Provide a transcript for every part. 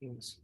Yes.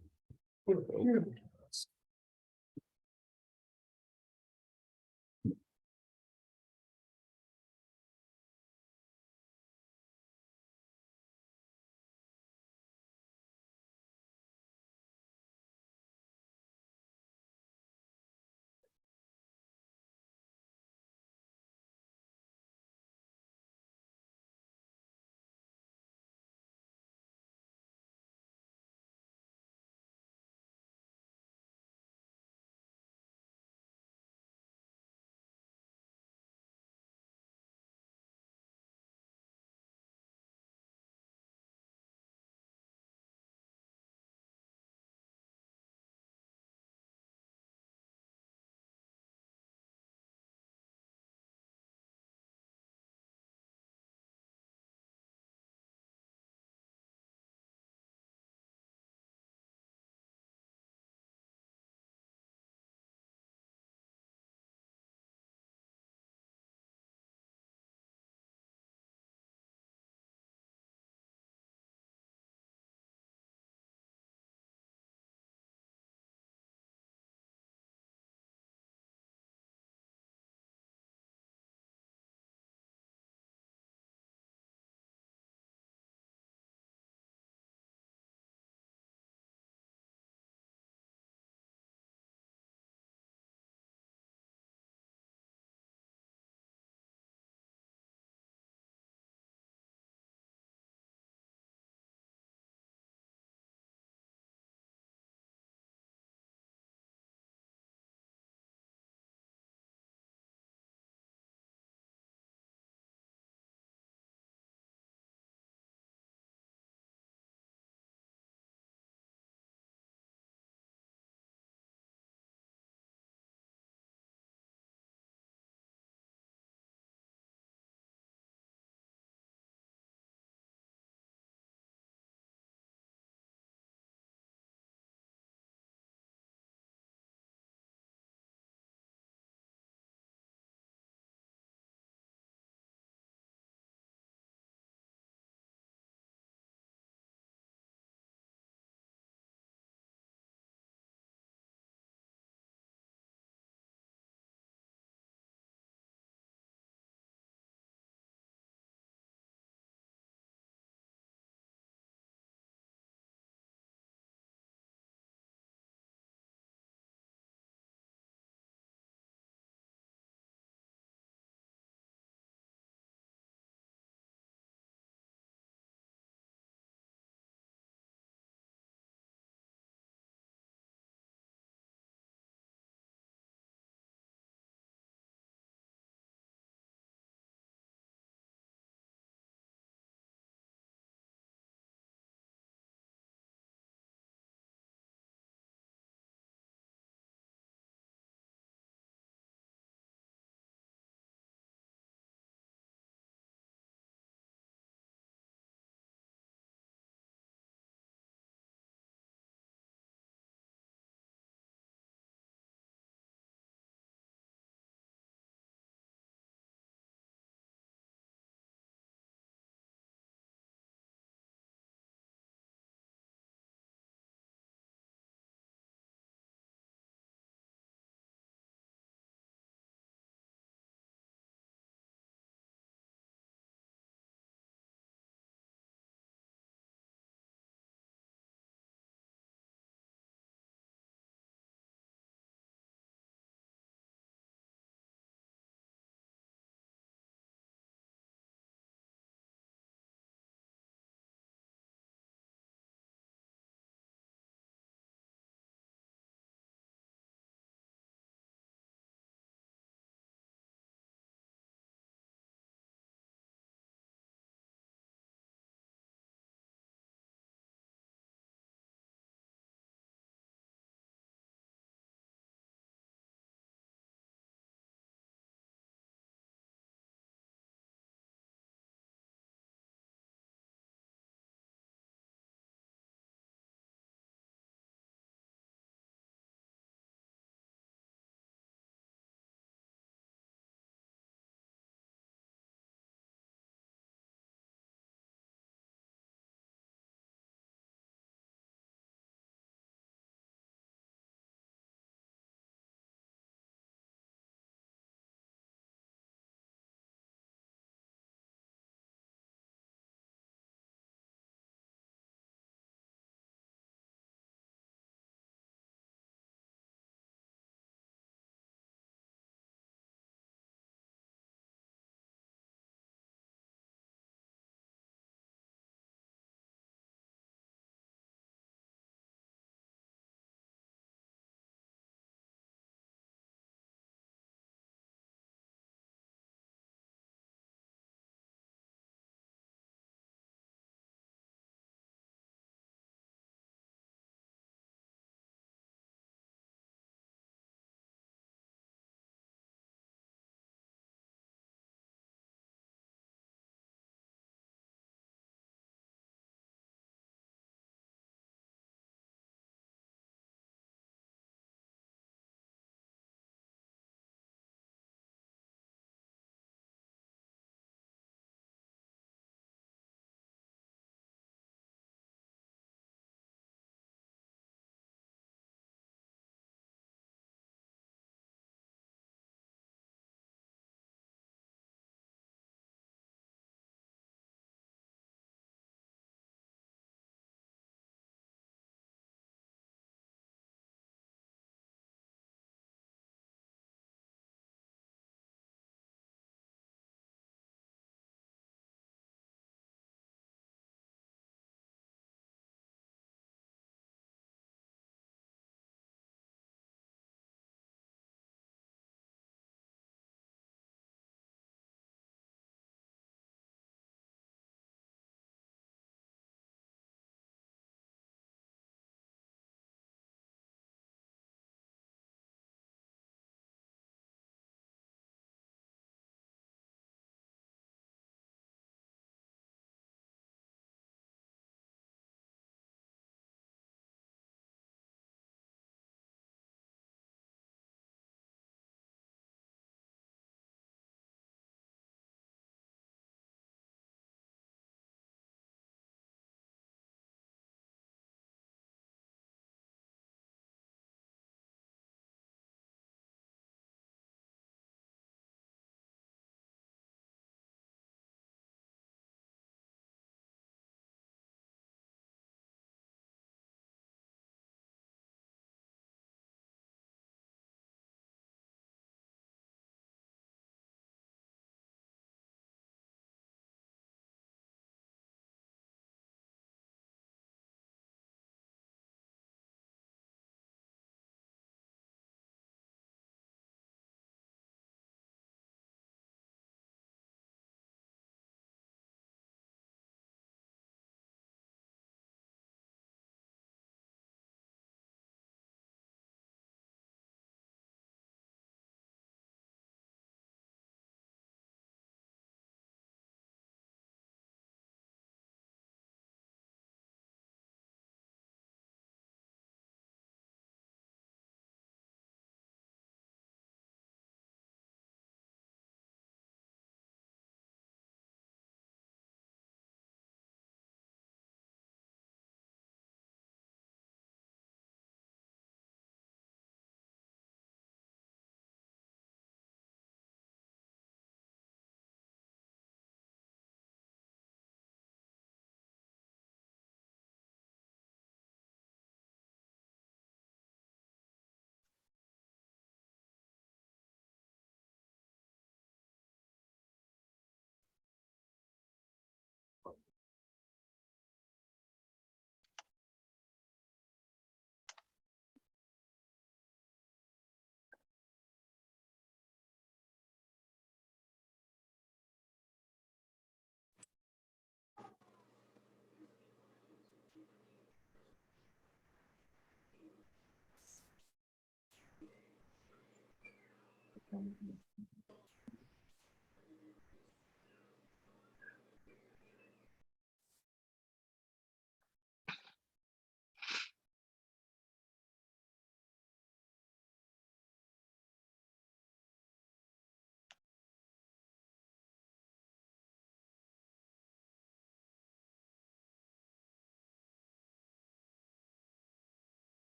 Ready?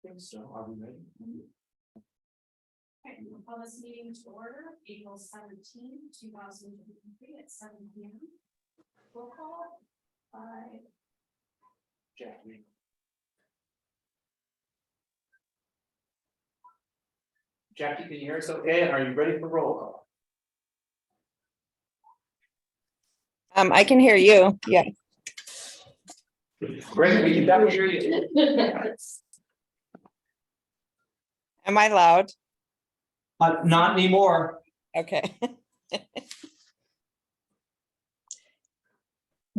I think so. Are we ready? Okay, we'll call this meeting to order, April 17, 2023 at 7 p.m. Roll call by Jackie. Jackie, can you hear us okay? And are you ready for roll call? I can hear you. Yeah. Great, we can definitely hear you. Am I loud? Not anymore. Okay.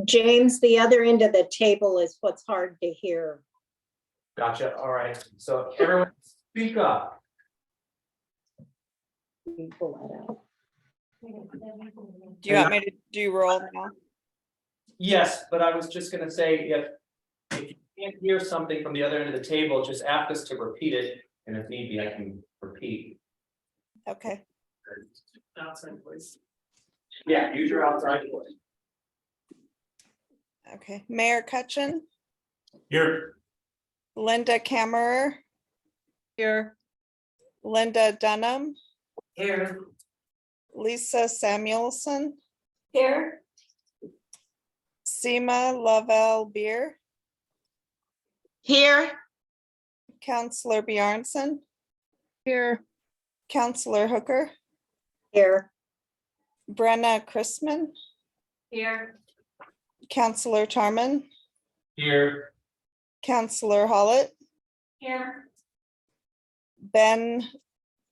James, the other end of the table is what's hard to hear. Gotcha. All right. So everyone speak up. You pull that out. Do you want me to do roll now? Yes, but I was just gonna say, if you can't hear something from the other end of the table, just ask us to repeat it. And if need be, I can repeat. Okay. Outside voice. Yeah, use your outside voice. Okay. Mayor Cutchin, Here. Linda Kammerer. Here. Linda Dunham, Here. Lisa Samuelson, Here. Seema Lavelle Beer, Here. Counselor Bjarnson, Here. Counselor Hooker, Here. Brenna Chrisman, Here. Counselor Charman, Here. Counselor Hollett, Here. Ben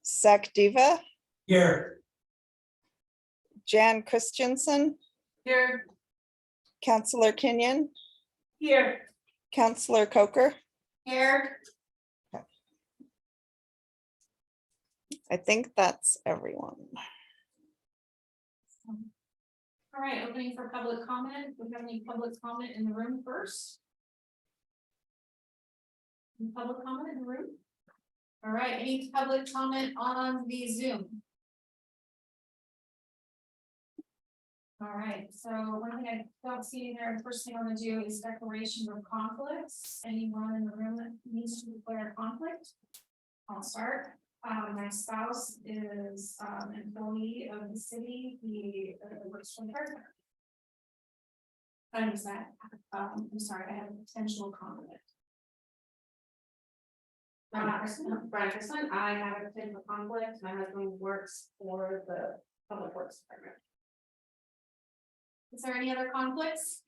Sakdiva, Here. Jan Christensen, Here. Counselor Kenyon, Here. Counselor Coker. Here. I think that's everyone. All right, opening for public comment. Do we have any public comment in the room first? Any public comment in the room? All right, any public comment on the Zoom? All right, so one thing I don't see in there, the first thing I'm gonna do is declaration of conflicts. Anyone in the room that needs to declare a conflict? I'll start. My spouse is an employee of the city. He works for the fire department. I'm sorry, I have a potential conflict. Brian Chrisman, I have a potential conflict. My husband works for the Public Works Department. Is there any other conflicts?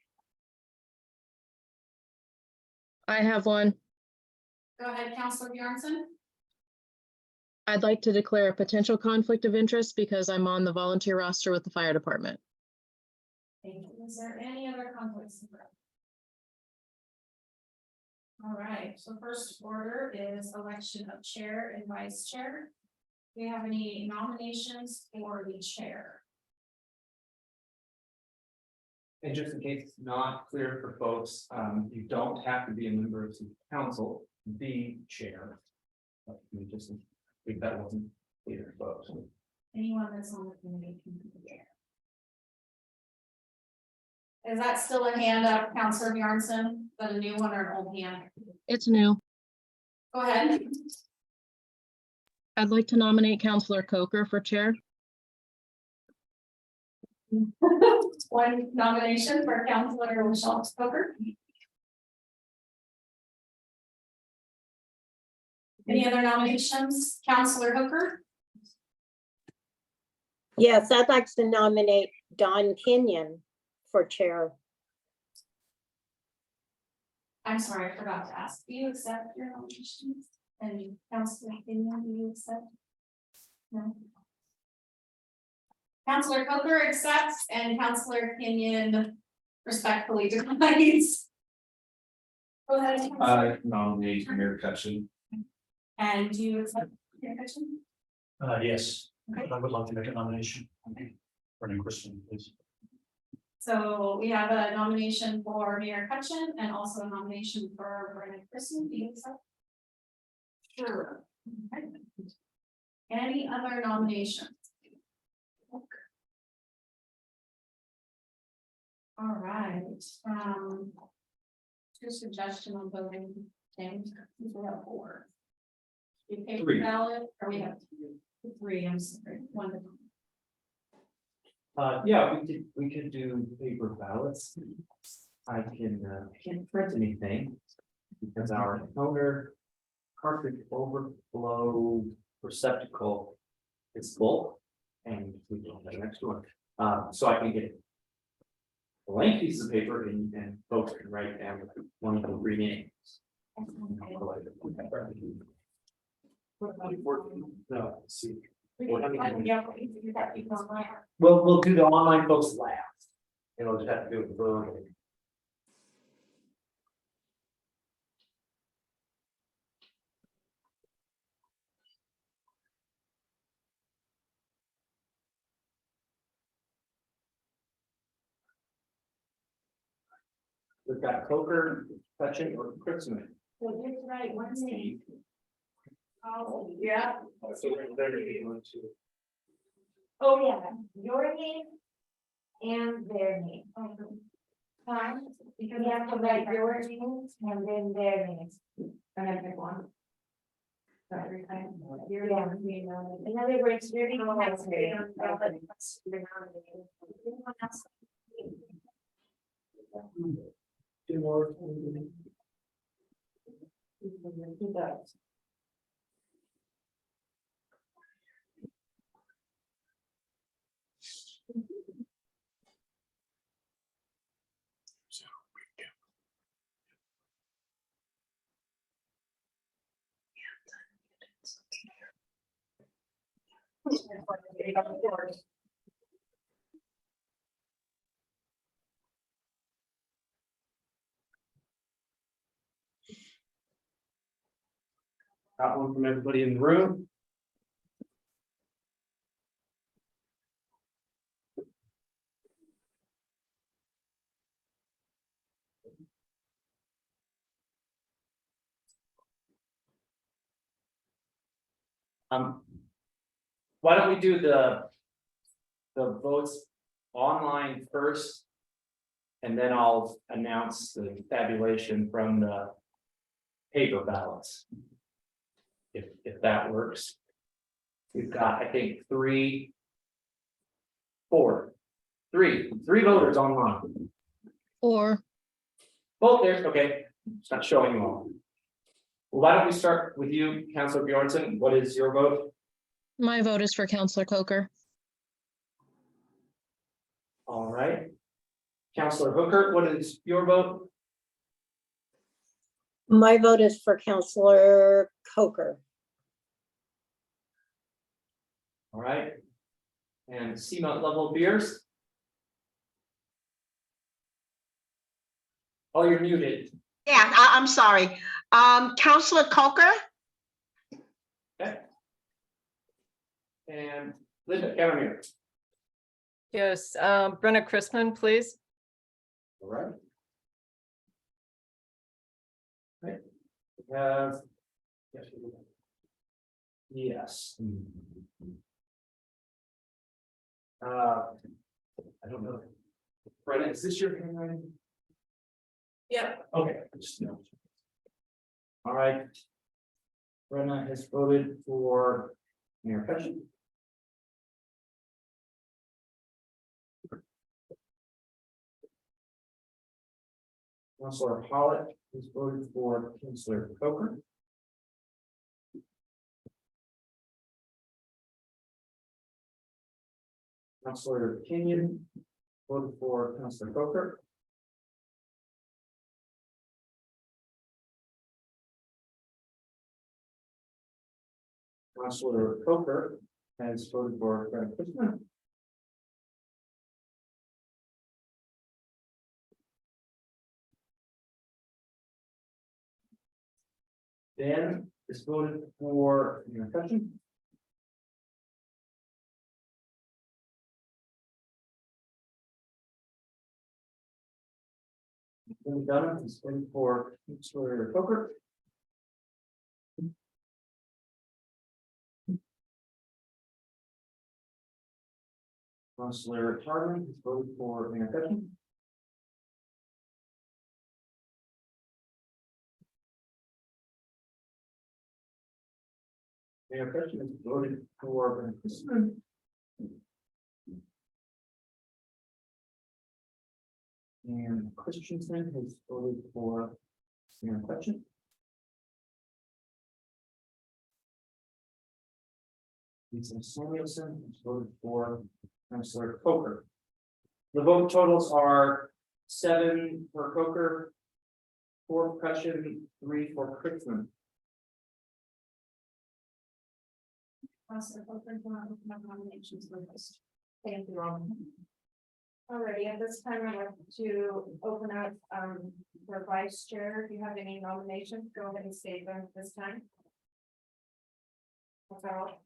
I have one. Go ahead, Counselor Bjarnson. I'd like to declare a potential conflict of interest because I'm on the volunteer roster with the fire department. Thank you. Is there any other conflicts? All right, so first order is election of chair and vice chair. Do you have any nominations for the chair? And just in case it's not clear for folks, you don't have to be a member of city council, to be chair. But we just, if that wasn't clear, folks. Anyone that's on the committee can be the chair. Is that still a hand up, Counselor Bjarnson? Is that a new one or an old hand? It's new. Go ahead. I'd like to nominate Counselor Coker for chair. One nomination for Counselor Michelle Coker. Any other nominations? Counselor Hooker? Yes, I'd like to nominate Don Kenyon for chair. I'm sorry, I forgot to ask. Do you accept your nominations? And Councilor Kenyon, do you accept? No. Councilor Coker accepts and Councilor Kenyon respectfully declines. Go ahead. Councilor. I nominate Mayor Cutchin. And do you accept your question? Yes, Okay. I would like to make a nomination. Brennan Christian, please. So we have a nomination for Mayor Cutchin and also a nomination for Brennan Christian. Do you accept? Sure. Okay. Any other nominations? All right, two suggestion on voting, James, we have 4. You paper Three. ballot, or we have 3, I'm sorry, 1. Yeah, we could do paper ballots. I can't print anything. Because our toner cartridge overflow receptacle is full. And we don't have an extra one, so I can get. A blank piece of paper and folks can write down one of the 3 names. No, see. Well, we'll do the online folks last. It'll just have to do it verbally. We've got Coker, Cutchin, or Christmas. So here's right, one's name. Oh, yeah. Oh, yeah, your name and their name. Fine, because you have to write your name and then their names. I have pick one. So every time. Yeah. In other words, you're the one that's written on the ballot. Anyone else? Two more. He does. Got one from everybody in the room. Why don't we do the votes online first? And then I'll announce the tabulation from the paper ballots. If that works. We've got, I think, 3, 4, 3 voters online. Or Both there, okay, it's not showing you all. Well, why don't we start with you, Councilor Bjornson? What is your vote? my vote is for Counselor Coker. All right. Councilor Hooker, what is your vote? My vote is for Counselor Coker. All right. And CMA level beers? Oh, you're muted. Yeah, I'm sorry. Counselor Coker, Okay. And Linda Caramere. Yes, Brenna Chrisman, please. All right. Right. We have. Yes. Yes. I don't know. Brenna, is this your handwriting? Yep. Okay. Just no. All right. Brenna has voted for Mayor Cutchin. Councilor Hollett has voted for Councilor Coker. Councilor Kenyon voted for Councilor Coker. Counselor Coker has voted for Brenna Christman. Dan is voted for Mayor Cutchin. Lynn Dunham is voted for Counselor Coker. Counselor Harlan is voted for Mayor Cutchin. Mayor Cutchin is voted for Brenna Christman. And Christensen has voted for Mayor Cutchin. Lisa Samuelson has voted for Councilor Coker. The vote totals are 7 for Coker, 4 for Cutchin, 3 for Christman. Councilor Coker, do you want to open up nominations for this? Thank you all. Alrighty, at this time, I'd like to open up for vice chair. If you have any nominations, go ahead and state them at this time. That's all.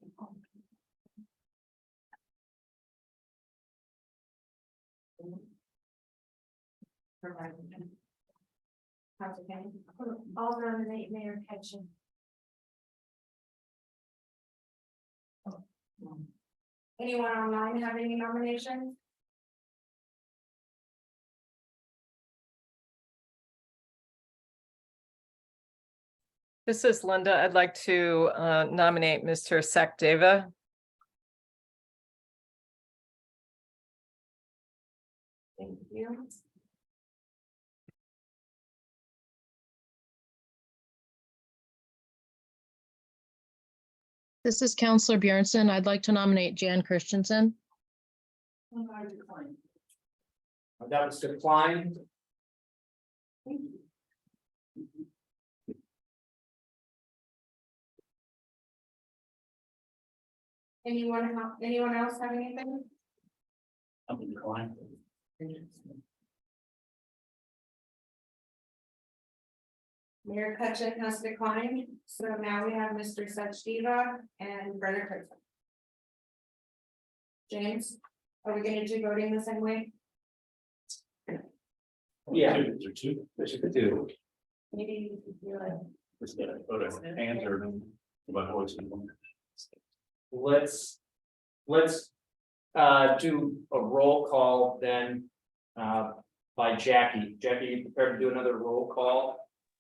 I'll nominate Mayor Ketchum. Anyone online have any nominations? This is Linda. I'd like to nominate Mr. Sakdeva. Thank you. This is Counselor Bjornson. I'd like to nominate Jan Christensen. That was declined. Anyone else have anything? I'm inclined. Mayor Cutchin has declined, so now we have Mr. Sachdeva and Brenna Christman. James, are we gonna do voting the same way? Yeah, Is there two? we should do. Maybe you could do it. Is that a photo? Hands or by voice? Let's do a roll call then by Jackie. Jackie, you prepared to do another roll call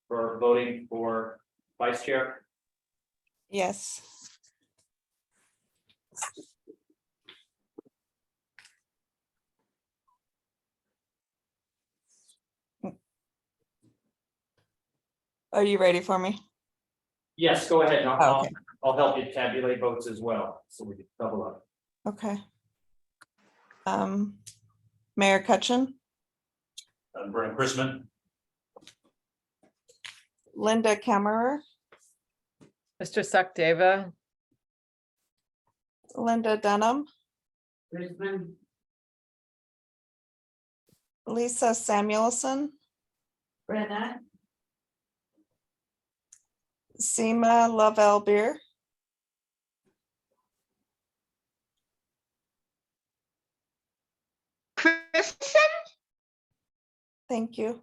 for voting for vice chair? Yes. Are you ready for me? Yes, go ahead. and I'll, Okay. I'll help you tabulate votes as well, so we can double up. Okay. Mayor Cutchin, Brenna Christman, Linda Kammerer, Mr. Sakdeva, Linda Dunham, Christman, Lisa Samuelson, Brenna, Seema Lavelle Beer, Christensen, thank you.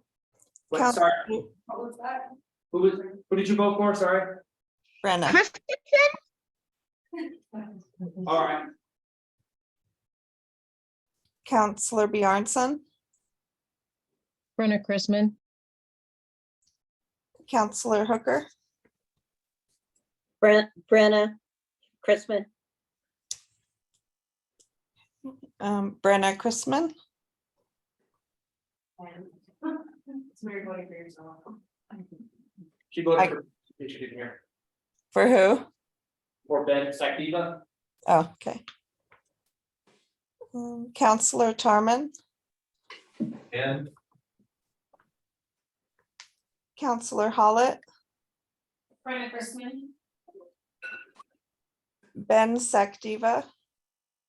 What, sorry, What was that? who did you vote for? Sorry. Brenna, Christensen, All right, Counselor Bjornson, Brenna Chrisman, Counselor Hooker, Brenna Christman, Brenna Chrisman, And it's Mary voting for yourself. she voted for, she didn't hear, for who? for Ben Sakdeva. Oh, okay. Counselor Tarman, and Counselor Hollett, Brenna Christman, Ben Sakdiva,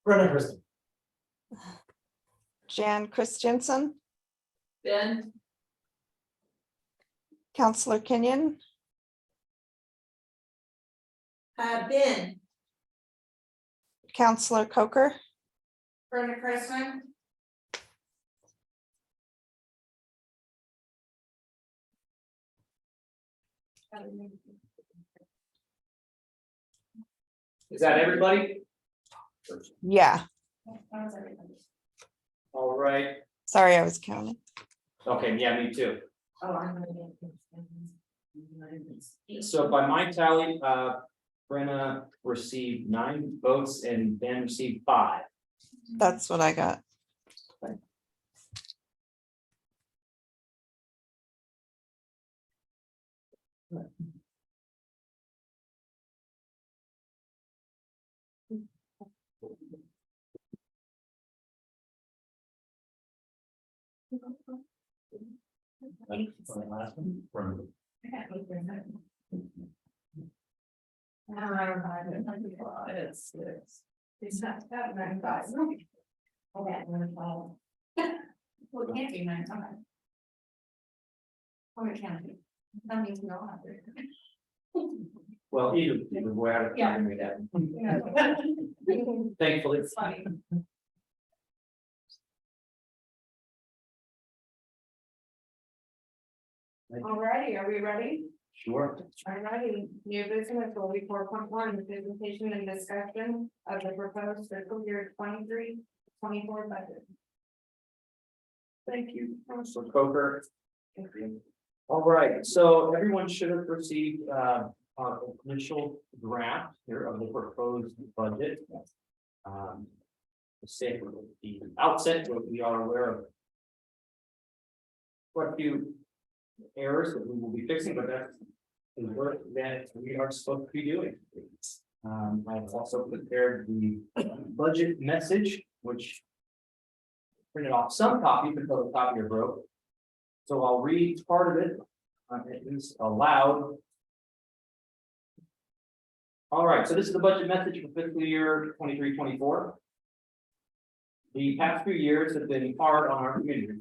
Brenna Kristen. Jan Christensen, Ben. Counselor Kenyon, Ben. Counselor Coker, Brenda Chrisman. Is that everybody? yeah, That was everybody. All right, sorry, I was counting. okay, yeah, me too. Oh, I'm gonna get. So by my tally, Brenna received 9 votes and Ben received 5. That's what I got. Last one, from It's not that many guys. Okay. Well, it can't be 9, okay. Or it can be. That means we all have to. Well, either way, out of time, we had. Thankfully. It's funny. Alrighty, are we ready? Sure. Alrighty, new business will be 4.1, presentation and discussion of the proposed fiscal year 23-24 budget. Thank you, Councilor Coker. All right, so everyone should have received our initial draft here of the proposed budget. To say at the outset, what we are aware of quite a few errors that we will be fixing, but that's the work that we are supposed to be doing. I've also prepared the budget message, which printed off some copies until the copy broke. So I'll read part of it, at least aloud. All right, so this is the budget message for fiscal year 23-24. The past few years have been hard on our community.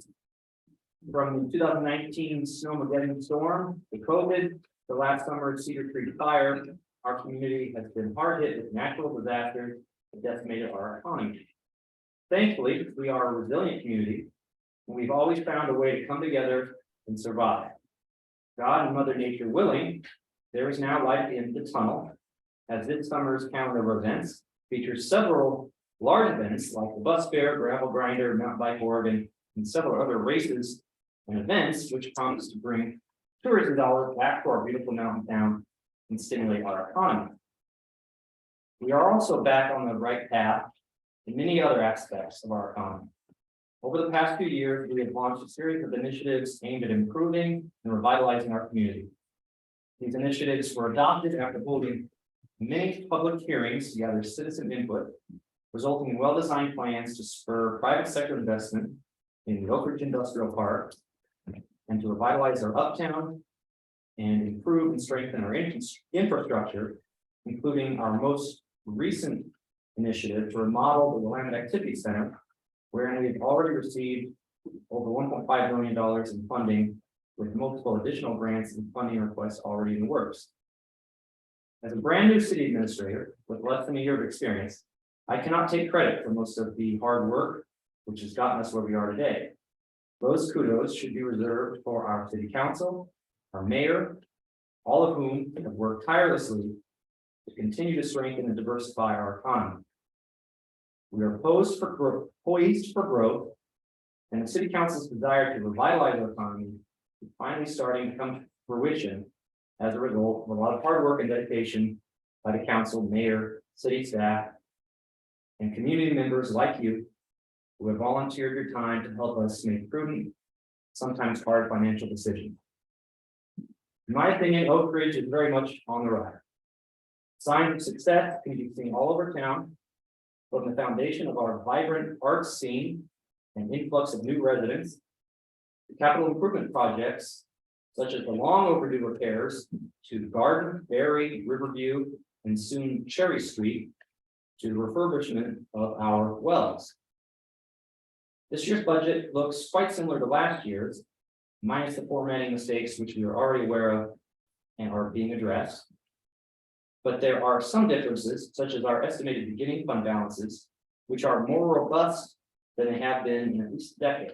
From the 2019 Snowmageddon storm, the COVID, the last summer Cedar Creek fire, our community has been hard hit with natural disasters that decimated our economy. Thankfully, we are a resilient community, and we've always found a way to come together and survive. God and Mother Nature willing, there is now light at the end of the tunnel, as this summer's calendar of events features several large events like the Bus Fair, Gravel Grinder, Mountain Bike Oregon, and several other races and events which promise to bring tourism dollars back to our beautiful mountain town and stimulate our economy. We are also back on the right path in many other aspects of our economy. Over the past few years, we have launched a series of initiatives aimed at improving and revitalizing our community. These initiatives were adopted after holding many public hearings to gather citizen input, resulting in well-designed plans to spur private sector investment in the Oak Ridge Industrial Park and to revitalize our uptown and improve and strengthen our infrastructure, including our most recent initiative to remodel the Willamette Activity Center, wherein we've already received over $1.5 million in funding, with multiple additional grants and funding requests already in the works. As a brand new city administrator with less than a year of experience, I cannot take credit for most of the hard work which has gotten us where we are today. Those kudos should be reserved for our city council, our mayor, all of whom have worked tirelessly to continue to strengthen and diversify our economy. We are poised for growth, and the city council's desire to revitalize our economy is finally starting to come to fruition as a result of a lot of hard work and dedication by the council, mayor, city staff, and community members like you who have volunteered your time to help us make prudent, sometimes hard financial decisions. In my opinion, Oak Ridge is very much on the rise. Signs of success can be seen all over town, from the foundation of our vibrant arts scene and influx of new residents, to capital improvement projects such as the long overdue repairs to Garden, Berry, Riverview, and soon Cherry Street to the refurbishment of our wells. This year's budget looks quite similar to last year's, minus the formatting mistakes which we are already aware of and are being addressed. But there are some differences, such as our estimated beginning fund balances, which are more robust than they have been in at least a decade.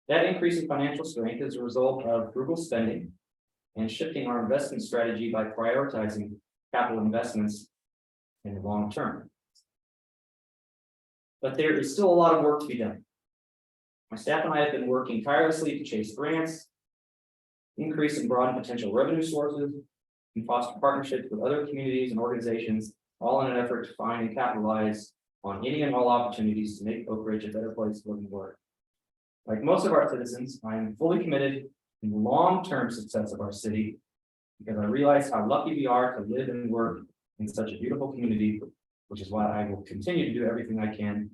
That increase in financial strength is a result of frugal spending and shifting our investment strategy by prioritizing capital investments in the long term. But there is still a lot of work to be done. My staff and I have been working tirelessly to chase grants, increase and broaden potential revenue sources, and foster partnerships with other communities and organizations, all in an effort to find and capitalize on any and all opportunities to make Oak Ridge a better place to live and work. Like most of our citizens, I am fully committed to the long-term success of our city because I realize how lucky we are to live and work in such a beautiful community, which is why I will continue to do everything I can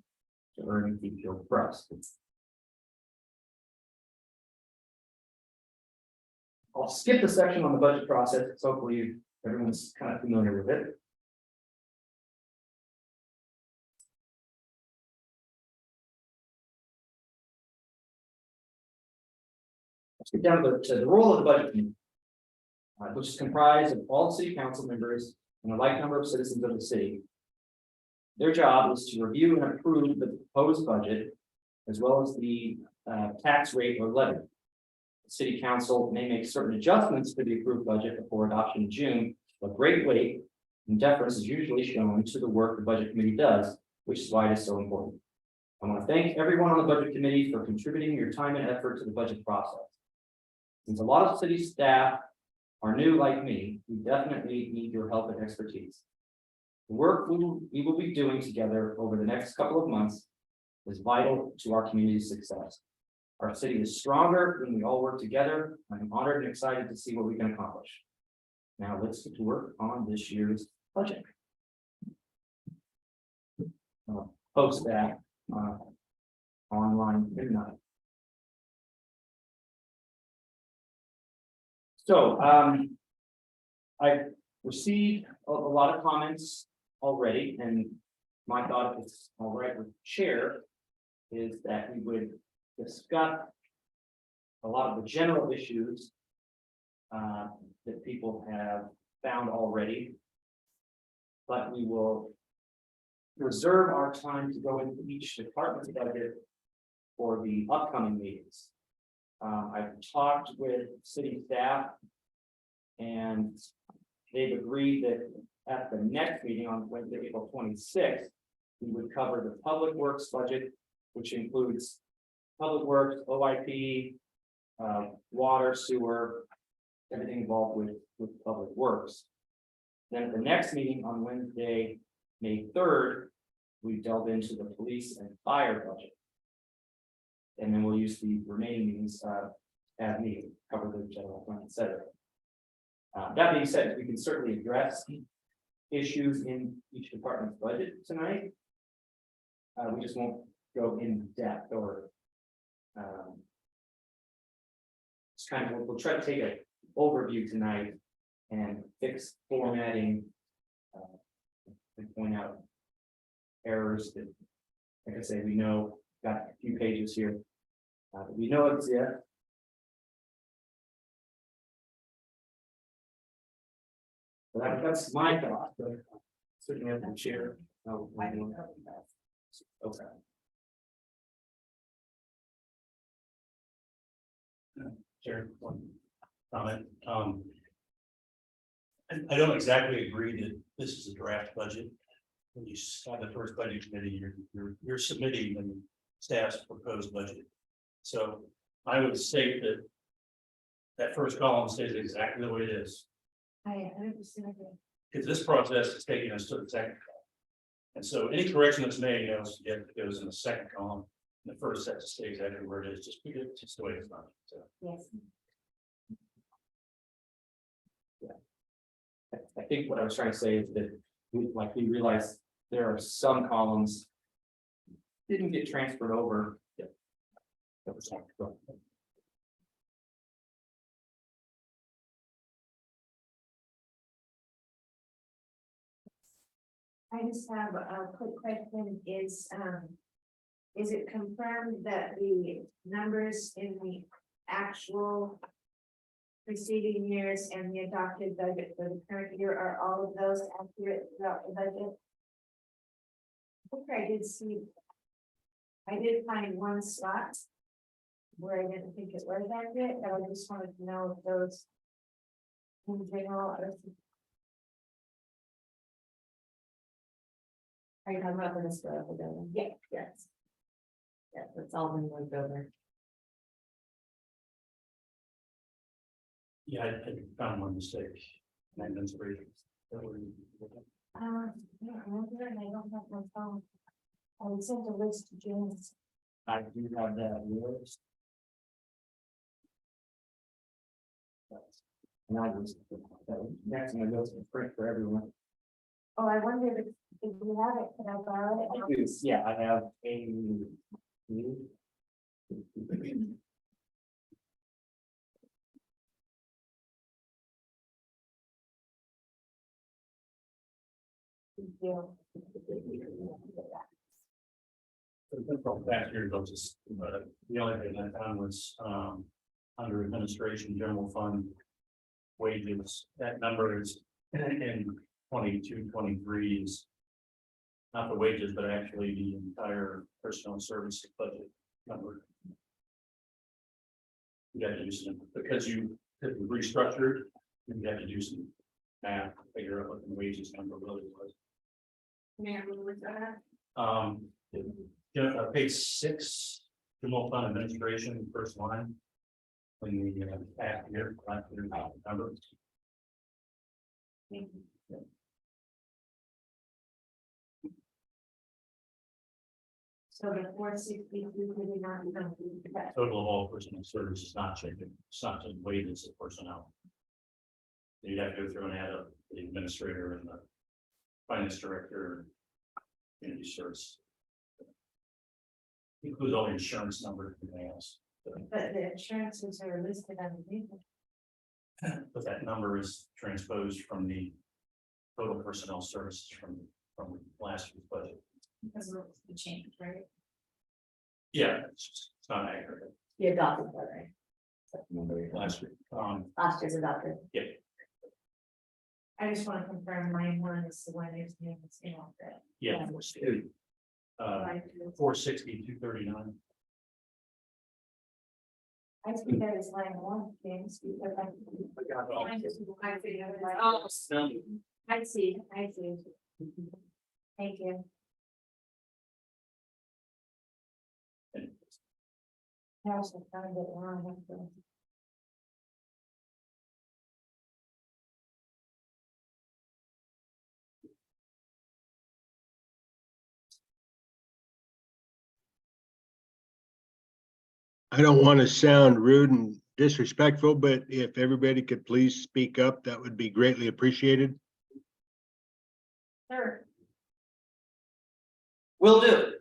to earn and keep your trust. I'll skip the section on the budget process, so hopefully everyone's kind of familiar with it. Let's get down to the role of the budget committee, which is comprised of all city council members and a like number of citizens of the city. Their job is to review and approve the proposed budget, as well as the tax rate or levy. The city council may make certain adjustments to the approved budget before adoption in June, but great weight and deference is usually shown to the work the budget committee does, which is why it is so important. I want to thank everyone on the budget committee for contributing your time and effort to the budget process. Since a lot of city staff are new like me, we definitely need your help and expertise. The work we will be doing together over the next couple of months is vital to our community's success. Our city is stronger when we all work together. I'm honored and excited to see what we can accomplish. Now let's get to work on this year's budget. I'll post that online tonight. So I received a lot of comments already, and my thought, if it's all right with the chair, is that we would discuss a lot of the general issues that people have found already, but we will reserve our time to go into each department's budget for the upcoming meetings. I've talked with city staff, and they've agreed that at the next meeting on Wednesday, April 26th, we would cover the public works budget, which includes public works, OIP, water, sewer, everything involved with public works. Then at the next meeting on Wednesday, May 3rd, we delve into the police and fire budget. And then we'll use the remaining meetings as needed, cover the general plan, et cetera. That being said, we can certainly address issues in each department's budget tonight. We just won't go in depth or it's kind of, we'll try to take an overview tonight and fix formatting and point out errors that, like I say, we know got a few pages here that we know exist. But that's my thought, but certainly have to share. Okay. Chair, one comment. I don't exactly agree that this is a draft budget. When you have the first budget committee, you're submitting the staff's proposed budget. So I would state that that first column stays exactly the way it is. I 100% agree. Because this process is taking us to the second column. And so any correction that's made, goes in the second column. The first set stays exactly where it is, just because it's just the way it's done. So Yes. I think what I was trying to say is that we realized there are some columns didn't get transferred over. That was not I just have a quick question, is it confirmed that the numbers in the actual preceding years and the adopted budget for the current year, are all of those accurate throughout the budget? I think I did see, I did find one spot where I didn't think it was accurate, and I just wanted to know if those in general are. Are you talking about the historical building? Yeah, yes. Yeah, that's all been moved over. Yeah, I found one mistake. And that's great. That were- I don't remember, and I don't have my phone. I would send a list to James. I do have that list. And I was, next thing I go to print for everyone. Oh, I wondered if you have it, can I borrow it? Yeah, I have a. Back here, they'll just, the only thing I found was, under administration, general fund. Wages, that number is in 22-23 is. Not the wages, but actually the entire personnel service budget number. You have to do some, because you restructured, you have to do some math, to figure out what the wages number really was. May I move with that? Page 6, general fund administration, first line. When the half year, number. So the 462 did not come through that. Total of all personnel services is not changing, it's not just wages of personnel. You'd have to go through and add up the administrator and the finance director. Community service. Includes all the insurance numbers and everything else. But the insurances are listed underneath. But that number is transposed from the total personnel services from last year's budget. Because of the change, right? Yeah, it's not accurate. The adopted, right? Last year, Last year's adopted. I just want to confirm line 1 is the one whose name is inaccurate. yeah, 460, 239. I see that as line 1, James, because I figured it out. Oh, I see. Thank you. I also found it wrong. I don't want to sound rude and disrespectful, but if everybody could please speak up, that would be greatly appreciated. Sure. Will do.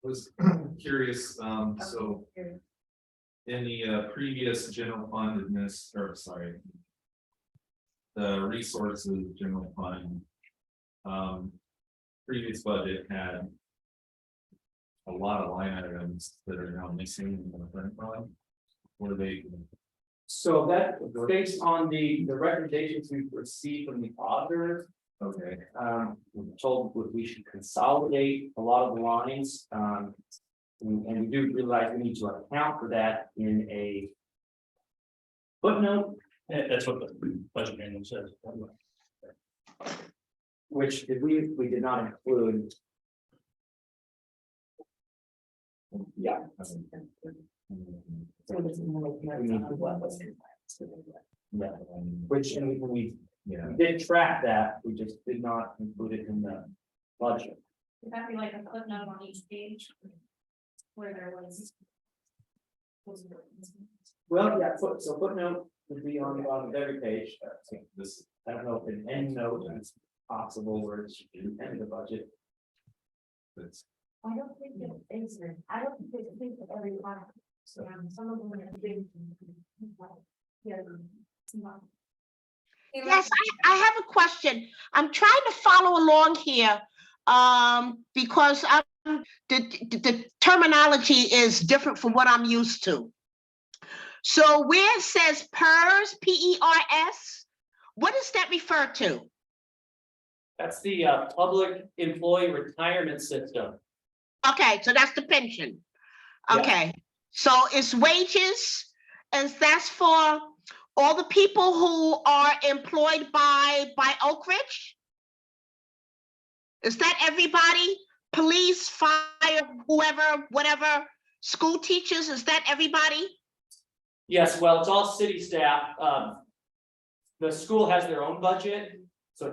Was curious, so in the previous general fund the resources general fund, previous budget had a lot of line items that are now missing in the current fund. Were they? So that based on the recommendations we've received from the auditor. Okay. We're told that we should consolidate a lot of the lines. And we do realize we need to account for that in a footnote, That's what the budget manual says. which we did not include. Yeah. Yeah, which and we did track that, we just did not include it in the budget. Would that be like a footnote on each page? Where there was. Well, yeah, so footnote would be on the bottom of every page. I don't know if an end note is possible where it should be the end of the budget. I don't think it is, I don't think it's every line. So Some of them are big. Yeah. Yes, I have a question. I'm trying to follow along here. Because the terminology is different from what I'm used to. So where it says PERS, P-E-R-S, what does that refer to? that's the public employee retirement system. Okay, so that's the pension. Yeah. Okay, so it's wages, and that's for all the people who are employed by Oak Ridge? Is that everybody? Police, fire, whoever, whatever, school teachers, is that everybody? Yes, well, it's all city staff. The school has their own budget, so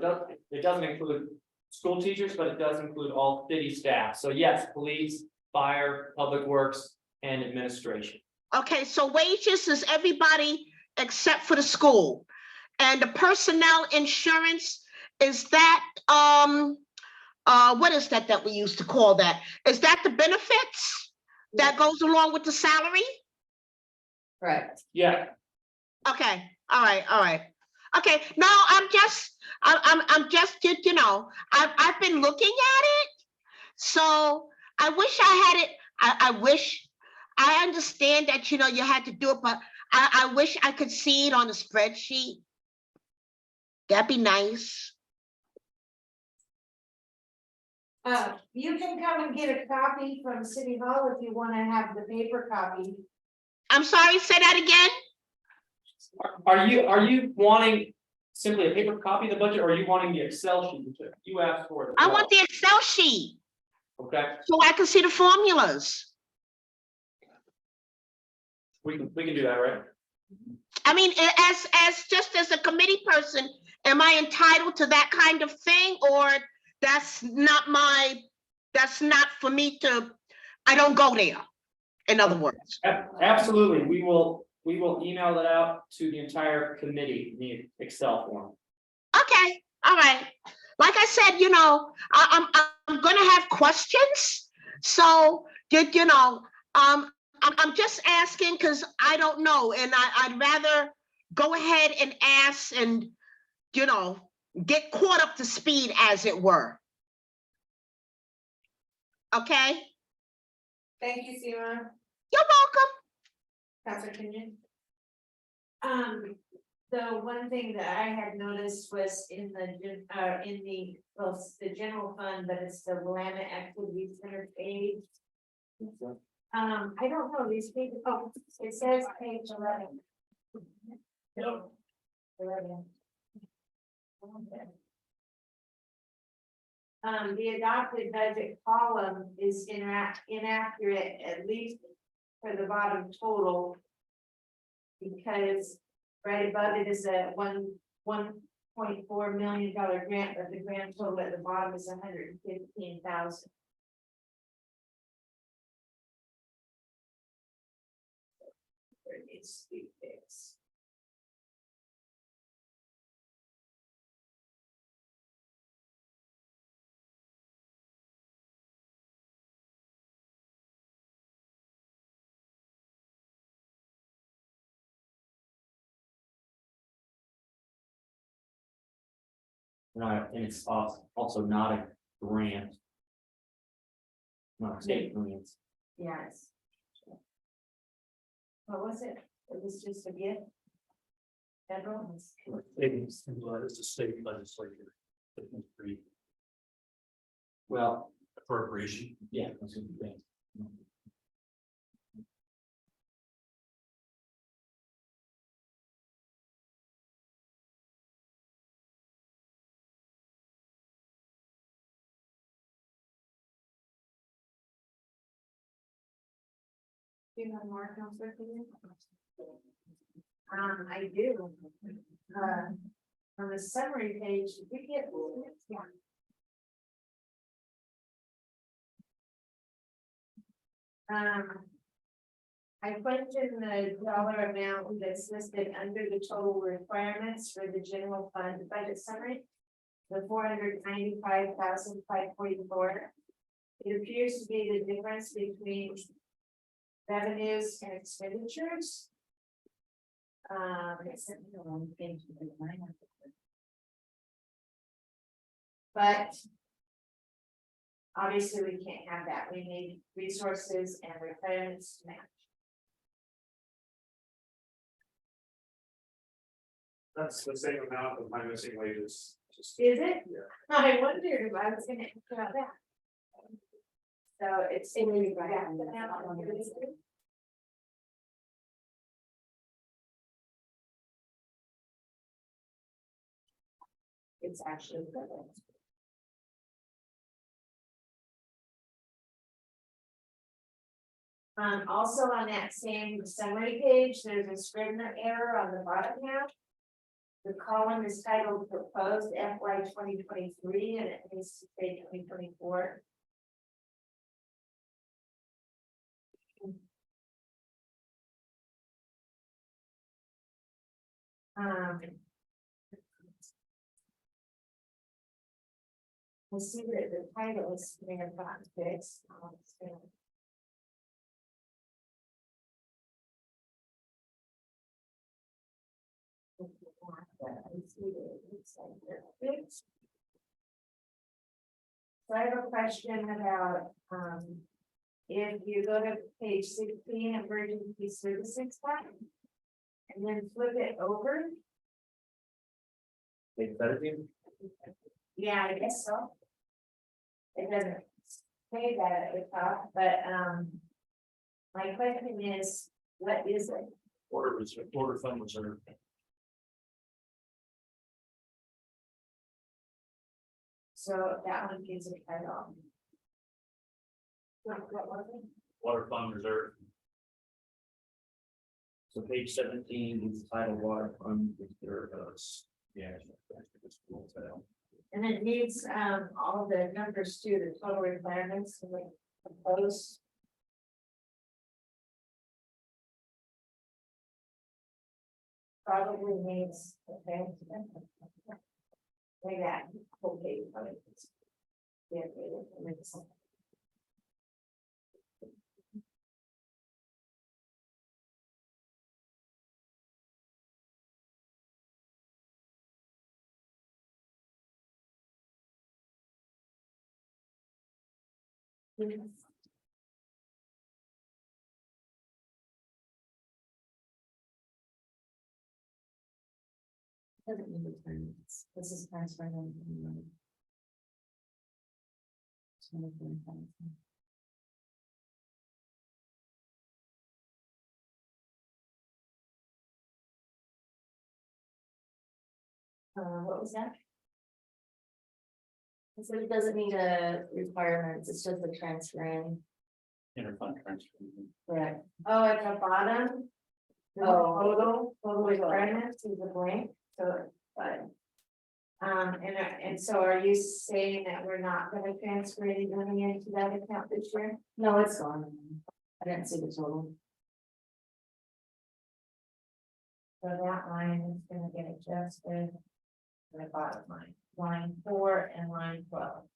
it doesn't include school teachers, but it does include all city staff. So yes, police, fire, public works, and administration. Okay, so wages is everybody except for the school. And the personnel insurance, is that, what is that we used to call that? Is that the benefits that goes along with the salary? Correct. Yeah, Okay, all right. Okay, no, I'm just, you know, I've been looking at it. So I wish I had it, I wish, I understand that, you know, you had to do it, but I wish I could see it on a spreadsheet. That'd be nice. You can come and get a copy from City Hall if you wanna have the paper copy. I'm sorry, say that again? are you wanting simply a paper copy of the budget, or are you wanting the Excel sheet? Which you asked for it as I well? want the Excel sheet Okay, so I can see the formulas. we can do that, right? I mean, just as a committee person, am I entitled to that kind of thing, or that's not for me to, I don't go there, in other words? Absolutely, we will email that out to the entire committee in the Excel form. Okay, all right. Like I said, you know, I'm gonna have questions. So, you know, I'm just asking because I don't know, and I'd rather go ahead and ask and, you know, get caught up to speed, as it were. Okay, Thank you, Sima. you're welcome. Counselor Kenyon? The one thing that I had noticed was in the general fund, but it's the Willamette Activity Center page. I don't know, these pages, oh, it says page 11. Yep. 11. The adopted budget column is inaccurate, at least for the bottom total. Because right above it is a $1.4 million grant, but the grand total at the bottom is $115,000. Where it needs to be fixed. And it's also not a grant. Not a state grant. Yes. What was it? It was just a gift. Federal. It's a state legislature. Well, Appropriation. yeah, that's a good thing. Do you have more, Counselor Kenyon? I do. On the summary page, did we get the next one? I questioned the dollar amount that's listed under the total requirements for the general fund budget summary. The $495,544. It appears to be the difference between revenues and expenditures. But obviously, we can't have that. We need resources and requirements to match. That's the same amount of my missing wages. Just Is it? I wondered if I was gonna ask about that. So it's. It's actually. Also on that same summary page, there's a Scrivener error on the bottom half. The column is titled proposed FY 2023 and it needs to say 2024. We'll see that the title is may have gotten fixed. So I have a question about, if you go to page 16, emergency services fund, and then flip it over. Wait, better team? Yeah, I guess so. It doesn't say that at the top, but, my question is, what is it? Order fund reserve. So that one gives it cut off. What was it? Water fund reserve. So page 17 is titled water fund. There Yeah. And it needs, all the numbers too, the total requirements, to like propose. Probably needs, okay. Like that, okay. Yeah. It makes sense. Doesn't need returns. This is transferring. What was that? So it doesn't need a requirements, it's just a transferring. Interfund transfer. Correct. Oh, at the bottom. Total requirements is a blank, so, but. And so are you saying that we're not gonna transfer any money into that account this year? No, it's gone. I didn't see the total. So that line is gonna get adjusted. To the bottom line 4 and line 12.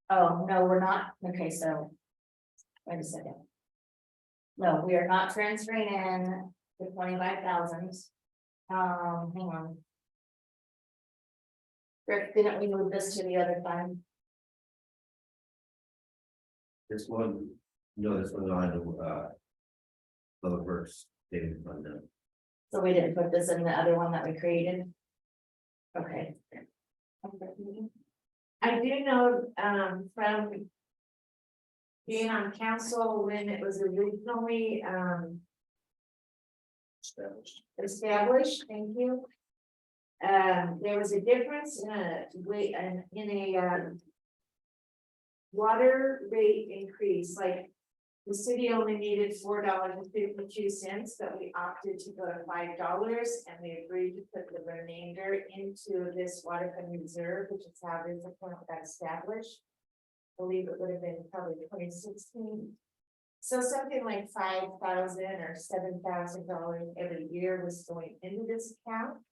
Oh, no, we're not. Okay, so. Wait a second. No, we are not transferring in the 25,000. Hang on. Rick, didn't we move this to the other fund? This one, no, this one's on the public works savings fund now. So we didn't put this in the other one that we created? Okay. I do know, from being on council when it was originally, established, thank you. There was a difference in a water rate increase, like the city only needed $4.52, but we opted to go to $5 and we agreed to put the remainder into this water fund reserve, which is how this account got established. I believe it would have been probably 2016. So something like $5,000 or $7,000 every year was going into this account.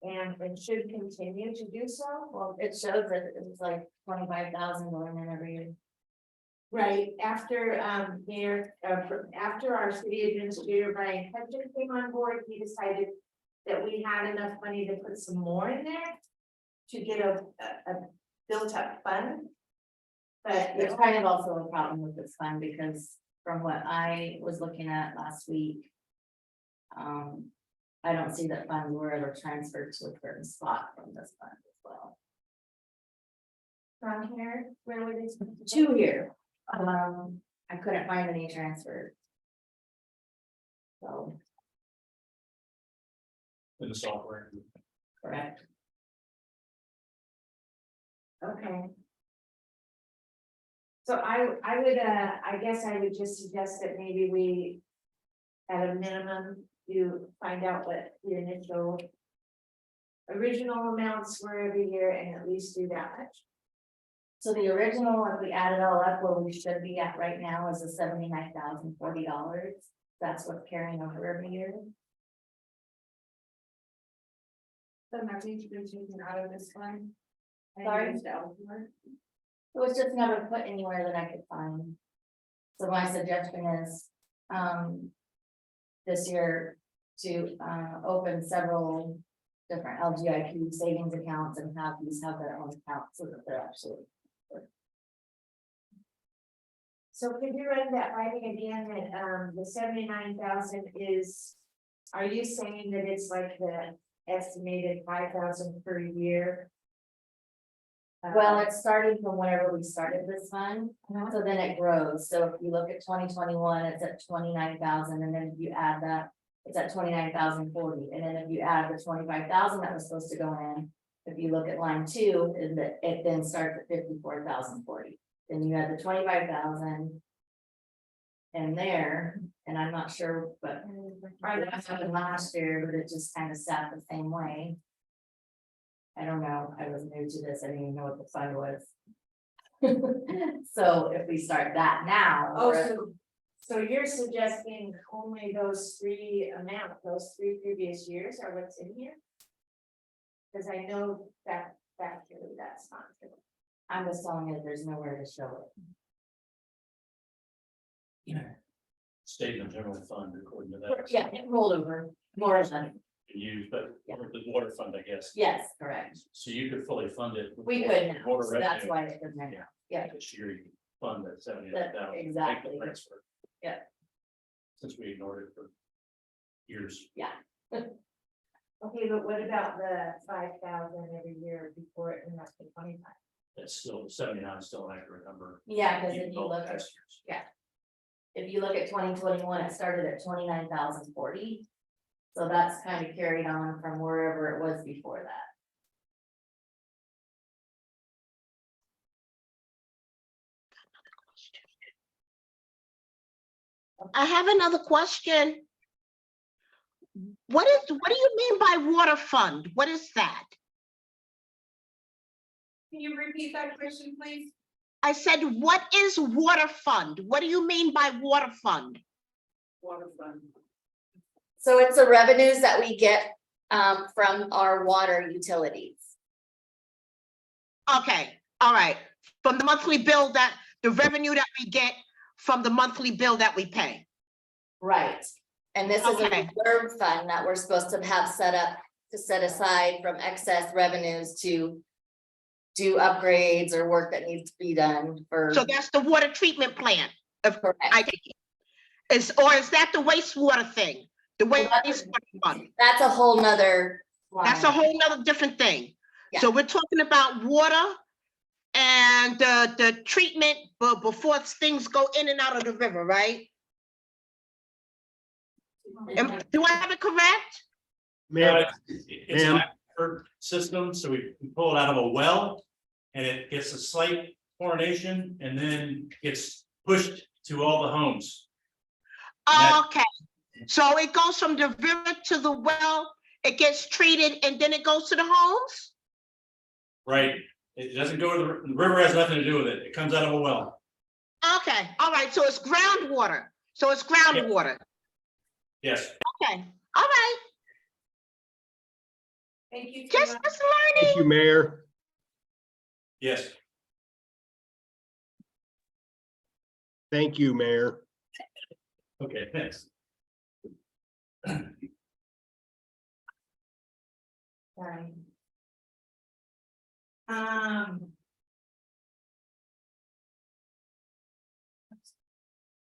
And it should continue to do so. Well, it shows that it was like 25,000 going in every year. Right, after, after our city administrator, Brian Hudson came on board, he decided that we had enough money to put some more in there to get a built-up fund. But There's kind of also a problem with this fund because from what I was looking at last week. I don't see that funds were ever transferred to a certain spot from this fund as well. from here, where were these? Two here, I couldn't find any transfer. So, In the software. correct. Okay. So I would, I guess I would just suggest that maybe we, at a minimum, you find out what the initial original amounts were every year and at least do that much. So the original, if we add it all up, where we should be at right now is a $79,040. That's what's carrying over every year. So nothing to be taken out of this one. And Sorry? used elsewhere. It was just never put anywhere that I could find. So my suggestion is, this year to, open several different LGIP savings accounts and have these have their own accounts so that they're actually. So could you run that by me again, that, the 79,000 is, are you saying that it's like the estimated 5,000 per year? Well, it's starting from whenever we started this fund, Uh-huh. so then it grows. So if you look at 2021, it's at 29,000, and then if you add that, it's at 29,040, and then if you add the 25,000 that was supposed to go in. If you look at line 2, is that it then starts at 54,040. Then you add the 25,000. In there, and I'm not sure, but what happened last year, but it just kind of sat the same way. I don't know, I was new to this, I didn't even know what the fund was. So if we start that now. Oh, we're- so you're suggesting only those three previous years are what's in here? Because I know that factually that's not true. I'm just telling you, there's nowhere to show State and general fund according to that. it. Yeah, it rolled over, more than, Can use, but Yeah. the water fund, I guess. yes, correct. So you could fully fund it. with We water- could now, water so that's revenue. why it doesn't, Yeah. yeah. This year you fund that 79,000. exactly. Transfer. Yeah. Since we ignored it for years. Okay, but what about the 5,000 every year before it went up to 25? That's still 79 is still an accurate number. Yeah, because Even if you though look at, past years. if you look at 2021, it started at 29,040. So that's kind of carried on from wherever it was before that. I have another question. What do you mean by water fund? What is that? Can you repeat that question, please? I said, what is water fund? What do you mean by water fund? Water fund. So it's the revenues that we get from our water utilities. Okay, all right. From the monthly bill the revenue that we get from the monthly bill that we pay. Right. And this is a Okay. reserve fund that we're supposed to have set up to set aside from excess revenues to do upgrades or work that needs to be done for. So that's the water treatment plant. Correct. Is that the wastewater thing? The Well, wastewater fund? That's a whole nother. That's a line. whole nother different thing. Yeah. So we're talking about water and the treatment before things go in and out of the river, right? Do I have it correct? Ma'am, It's Ma'am. an aquifer system, so we pull it out of a well. And it gets a slight chlorination and then gets pushed to all the homes. That- Okay, so it goes from the river to the well, it gets treated and then it goes to the homes? Right, it doesn't go to the river, has nothing to do with it, it comes out of a well. Okay, all right, so it's groundwater. So it's groundwater. Yes, Okay, all right, Thank you. just Tina. learning. thank you, Mayor. yes. Thank you, Mayor. Okay, thanks. Sorry. Um.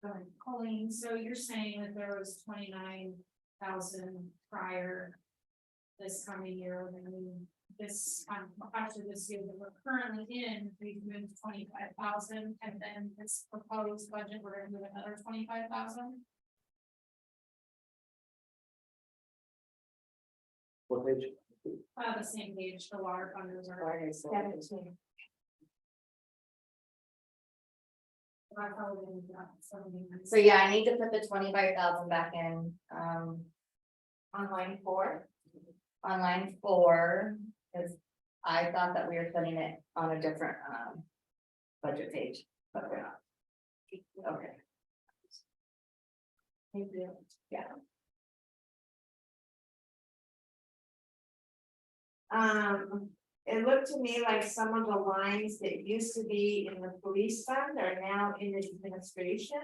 Sorry, Colleen, so you're saying that there was 29,000 prior this coming year, and then this, after this year that we're currently in, we've moved 25,000, and then this proposed budget, we're gonna move another 25,000. What page? The same page, the water fund reserve. Water is- 17. I probably didn't do that, 17. So yeah, I need to put the 25,000 back in, On line 4. on line 4, because I thought that we were putting it on a different, budget page, but we're not. Okay. Thank you. Yeah. It looked to me like some of the lines that used to be in the police fund are now in the administration.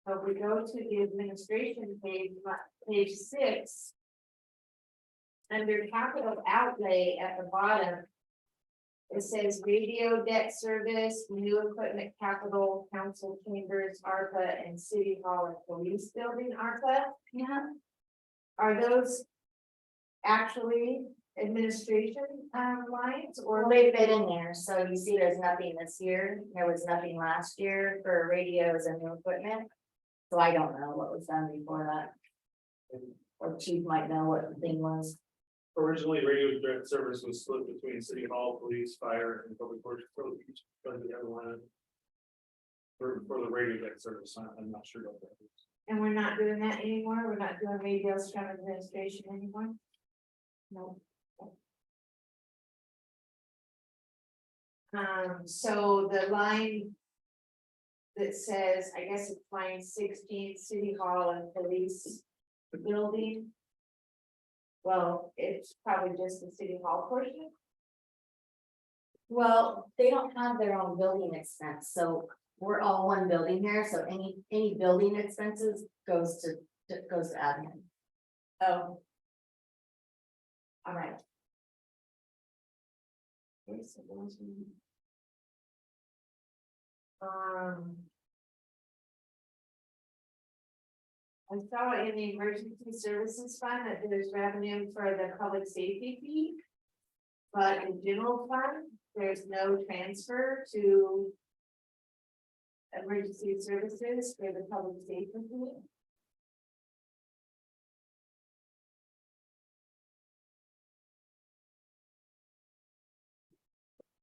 So if we go to the administration page, page 6. Under capital outlay at the bottom. It says radio debt service, new equipment, capital, council chambers, ARPA, and city hall and police building ARPA. Yeah. Are those actually administration lines Well, or? they fit in there, so you see there's nothing this year, there was nothing last year for radios and new equipment. So I don't know what was done before that. Or chief might know what the thing was. Originally, radio direct service was split between city hall, police, fire, and public works, so each fund the other one. For the radio direct service, I'm not sure about that. And we're not doing that anymore, we're not doing radios from administration anymore? No. So the line. That says, I guess it's line 16, city hall and police building. Well, it's probably just the city hall portion. Well, they don't have their own building expense, so we're all one building here, so any building expenses goes to admin. Oh. All right. I saw in the emergency services fund that there's revenue for the public safety fee. But in general fund, there's no transfer to. Emergency services for the public safety fee.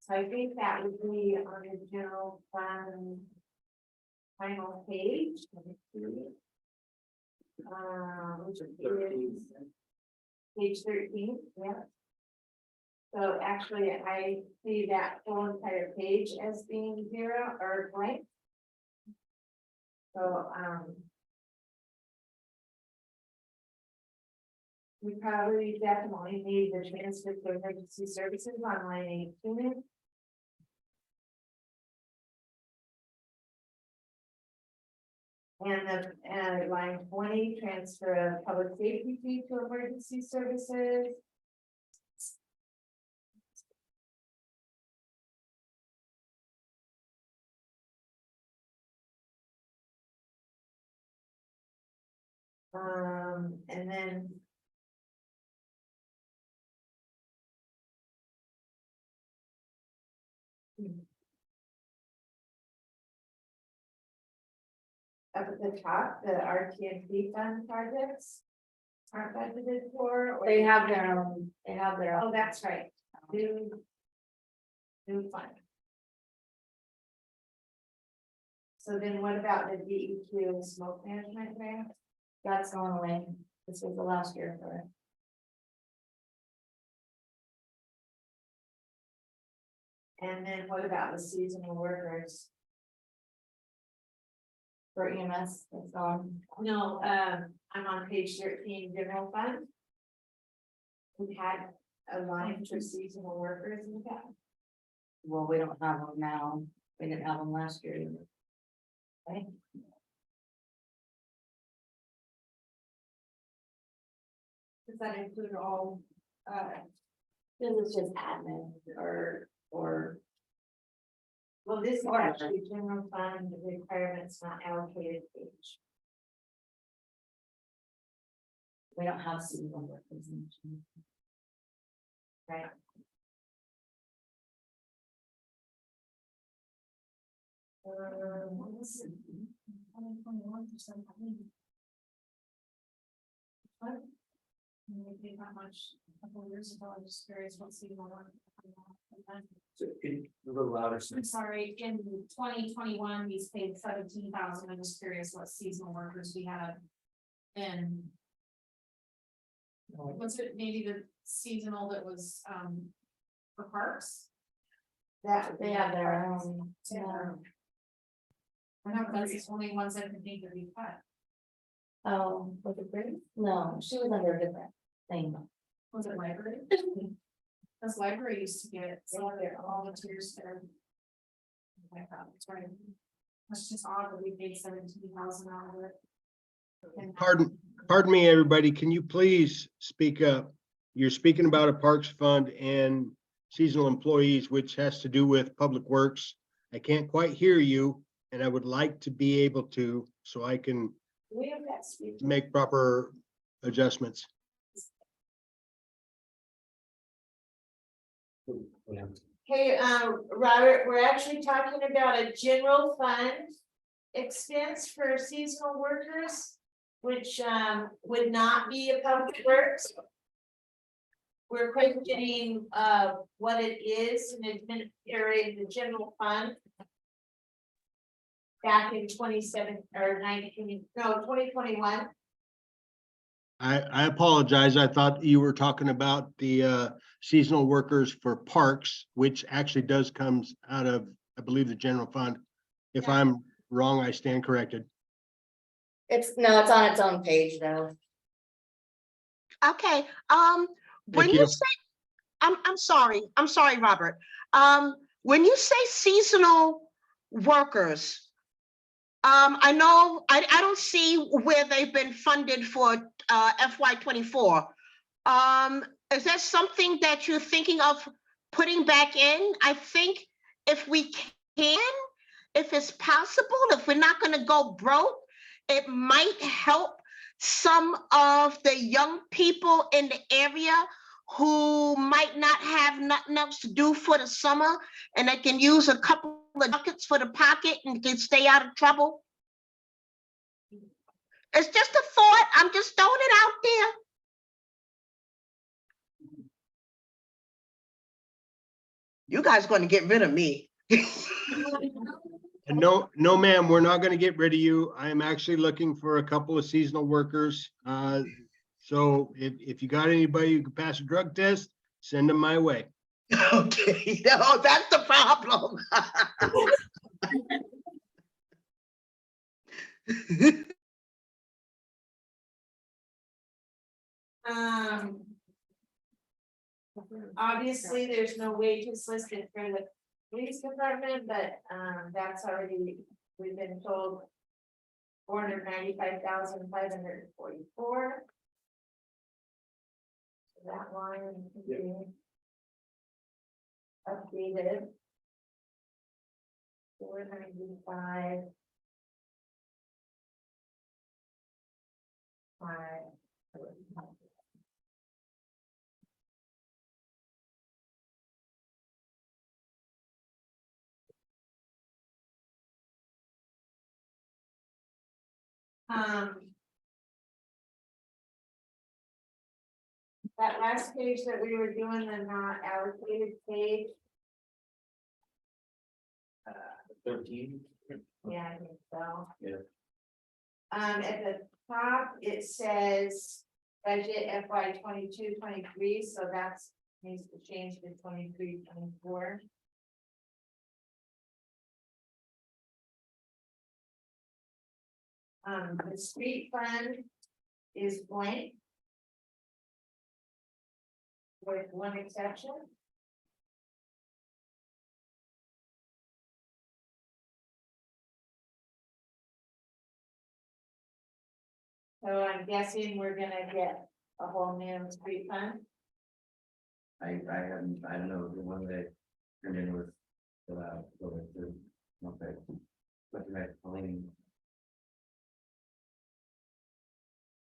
So I think that would be on the general fund. Final page. Let me see. Which is page 13, yeah. So actually, I see that whole entire page as being 0 or blank. So, we probably definitely need the transfer to emergency services on line 18. And line 20, transfer of public safety fee to emergency services. And then. Up at the top, the RTMP fund projects. Aren't budgeted for. or- They have their own, Oh, that's right. New fund. So then what about the DEQ and smoke management grant? that's going away. This was the last year for it. And then what about the seasonal workers? For EMS, it's gone. No, I'm on page 13, general fund. We had a line for seasonal workers in the past. Well, we don't have them now. We didn't have them last year either. Right? Does that include all, This is just admin or, Well, this is actually general fund requirements not allocated page. we don't have seasonal workers. Right. what was it? 21%. What? We paid that much a couple of years ago, I'm just curious what seasonal one. So can you a little louder? I'm sorry, in 2021, we paid 17,000, I'm just curious what seasonal workers we had. And was it maybe the seasonal that was, for parks? That. They have their own. Yeah. I know that's the only ones that can think that we cut. Oh, was it Brittany? No, she was under a different thing. Was it library? This library used to get some of their volunteers there. Like that, that's right. That's just odd that we paid 17,000 out of it. And- Pardon me, everybody. Can you please speak up? You're speaking about a parks fund and seasonal employees, which has to do with public works. I can't quite hear you, and I would like to be able to, so I can We have that speech. make proper adjustments. Yeah. Hey, Robert, we're actually talking about a general fund expense for seasonal workers, which would not be a public works. We're questioning what it is in administering the general fund. Back in 2021. I apologize. I thought you were talking about the seasonal workers for parks, which actually does comes out of, I believe, the general fund. If Yeah. I'm wrong, I stand corrected. It's on its own page though. Okay, when Thank you you. say, I'm sorry, Robert. When you say seasonal workers, I know, I don't see where they've been funded for FY '24. Is that something that you're thinking of putting back in? I think if we can, if it's possible, if we're not gonna go broke, it might help some of the young people in the area who might not have nothing else to do for the summer, and they can use a couple of buckets for the pocket and can stay out of trouble. It's just a thought. I'm just throwing it out there. You guys going to get rid of me. And no, ma'am, we're not gonna get rid of you. I am actually looking for a couple of seasonal workers. So if you got anybody who can pass a drug test, send them my way. Okay, no, that's the problem. Obviously, there's no wages listed for the police department, but that's already, we've been told. 495,544. That line can be updated. 495. 5. That last page that we were doing, the not allocated page, 13. yeah, I think so. Yeah. At the top, it says budget FY 22-23, so that's needs to change to 23-24. The street fund is blank. With one exception. So I'm guessing we're gonna get a whole new street fund. I don't know, the one that turned in with, okay. But right, Elaine,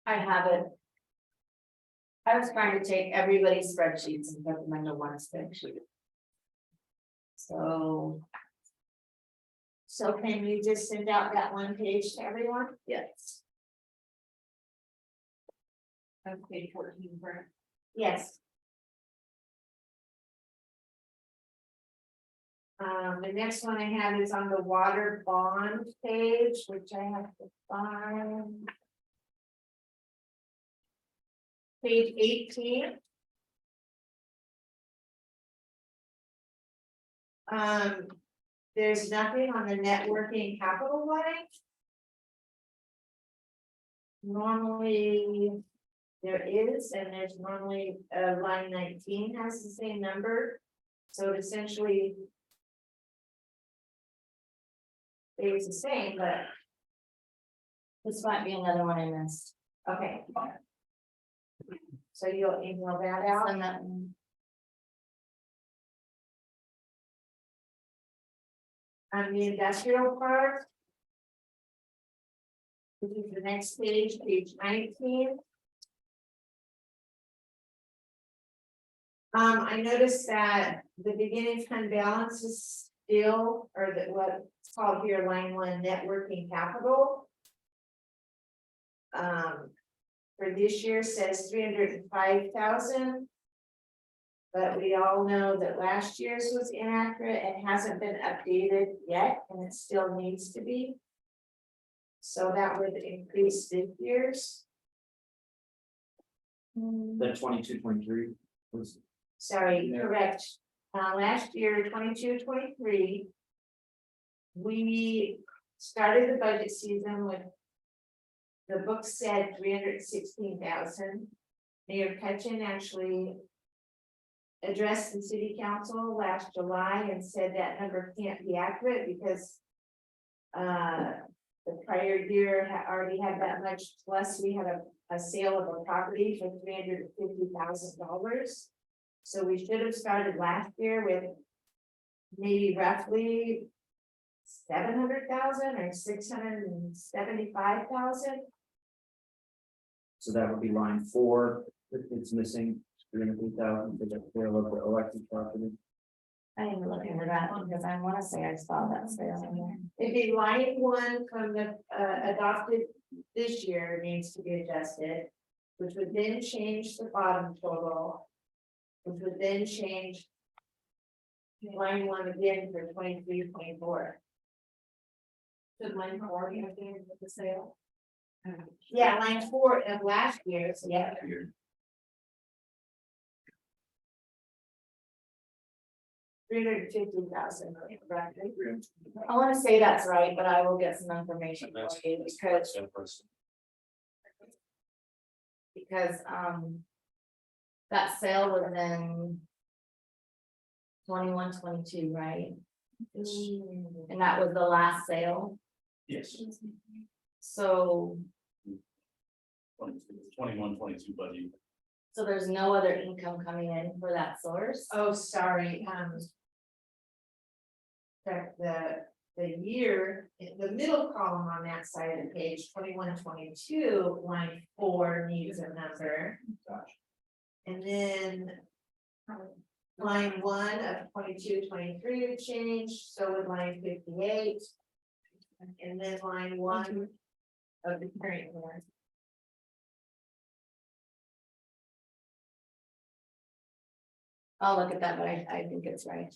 I have it. I was trying to take everybody's spreadsheets and put them into one spreadsheet. So, So can you just send out that one page to everyone? yes, Okay, 14, correct? Yes. The next one I have is on the water bond page, which I have to find. Page 18. There's nothing on the networking capital line. Normally, there is, and there's normally, line 19 has the same number, so it essentially. It's the same, but, this might be another one I missed. okay. So you'll email that out. Send that one. On the industrial park. This is the next page, page 19. I noticed that the beginning fund balance is still, or that what's called here line 1 networking capital. For this year says 305,000. But we all know that last year's was inaccurate. It hasn't been updated yet, and it still needs to be. So that would increase this year's. the 22-23 was, Sorry, Yeah. correct. Last year, 22-23. We started the budget season with. The book said 316,000. Mayor Ketchin actually. Addressed the city council last July and said that number can't be accurate because. The prior year already had that much, plus we had a sale of a property for $350,000. So we should have started last year with. Maybe roughly. 700,000 or 675,000. so that would be line 4, it's missing 300,000 for the sale of the electric property. I didn't look into that because I want to say I saw that sale in there. It'd be line 1 from the adopted this year needs to be adjusted. Which would then change the bottom total. Which would then change. Line 1 again for 23-24. Should line 4 be updated with the sale? Yeah, line 4 of last year's, yeah. $350,000, right? I want to say that's right, but I will get some information for you because that sale was in 21-22, right? And that was the last sale, Yes. so 21-22 budget. so there's no other income coming in for that source. Oh, sorry, the year, the middle column on that side of the page, 21-22, line 4 needs a number. And then. Line 1 of 22-23 would change, so would line 58. And then line 1 of the current one. I'll look at that, but I think it's right.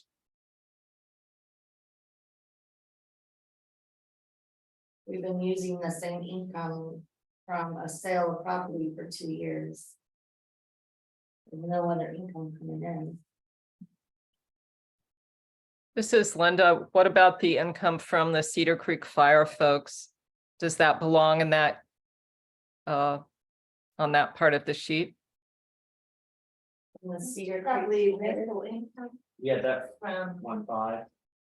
We've been using the same income from a sale of property for 2 years. There's no other income coming in. This is Linda. What about the income from the Cedar Creek Fire folks? Does that belong in that on that part of the sheet? In the Cedar Creek. Probably rental income Yeah, that from 1.5.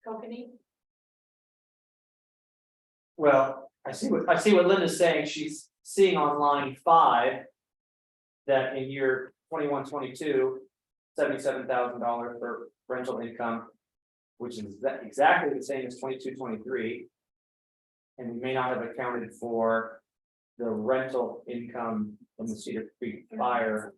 Kokanee. Well, I see what Linda's saying. She's seeing on line 5. That in year 21-22, $77,000 for rental income. Which is exactly the same as 22-23. And we may not have accounted for the rental income from the Cedar Creek fire.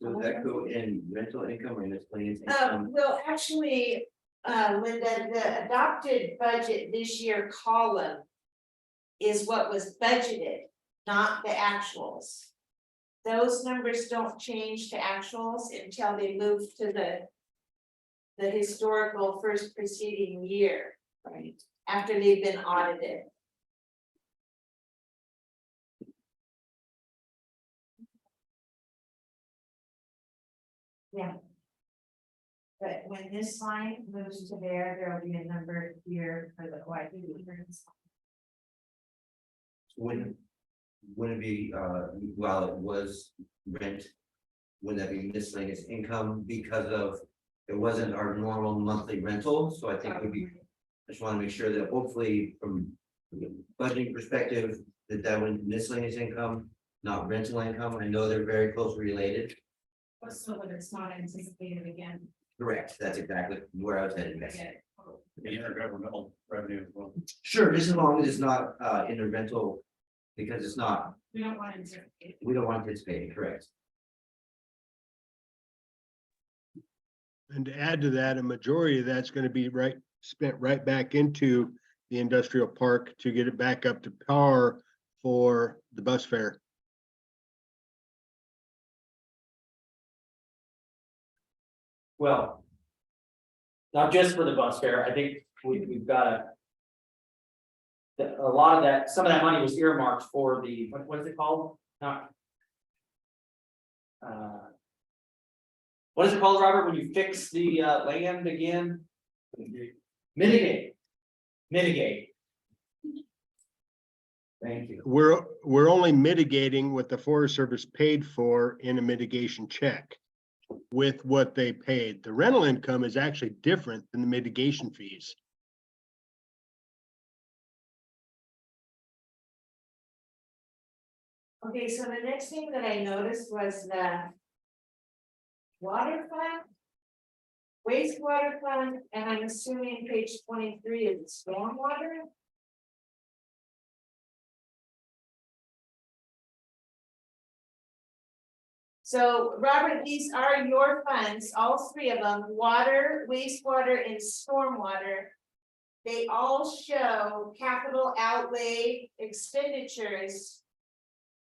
So that go in rental income or miscellaneous income? Well, actually, Linda, the adopted budget this year column is what was budgeted, not the actuals. Those numbers don't change to actuals until they move to the historical first preceding year, right? After they've been audited. Yeah. But when this line moves to there will be a number here for the YP. Wouldn't it be, while it was rent, wouldn't that be miscellaneous income because of, it wasn't our normal monthly rental, so I think it would be. I just want to make sure that hopefully from the budgeting perspective, that would be miscellaneous income, not rental income. I know they're very closely related. So that it's not anticipated again. Correct, that's exactly where I was headed. Yes. The intergovernmental revenue as well. Sure, just as long as it's not in the rental, because it's not, We don't want to anticipate. we don't want to anticipate it, correct? And to add to that, a majority of that's gonna be spent right back into the industrial park to get it back up to par for the bus fare. Well. Not just for the bus fare, I think we've got a. A lot of that, some of that money was earmarked for the, what is it called? Not. What is it called, Robert, when you fix the land again? Mitigate. Thank you. We're only mitigating what the Forest Service paid for in a mitigation check with what they paid. The rental income is actually different than the mitigation fees. Okay, so the next thing that I noticed was the water fund, wastewater fund, and I'm assuming page 23 is stormwater. So Robert, these are your funds, all three of them, water, wastewater, and stormwater. They all show capital outlay expenditures.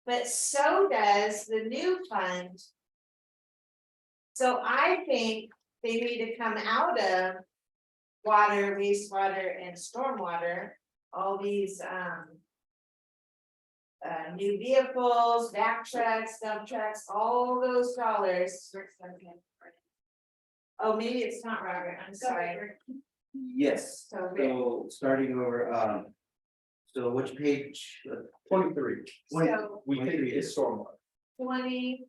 But so does the new fund. So I think they need to come out of water, wastewater, and stormwater, all these new vehicles, back trucks, dump trucks, all those dollars. Oh, maybe it's not Robert, I'm sorry. Yes, So, so starting over, so which page? 23. So We think it is stormwater. 20,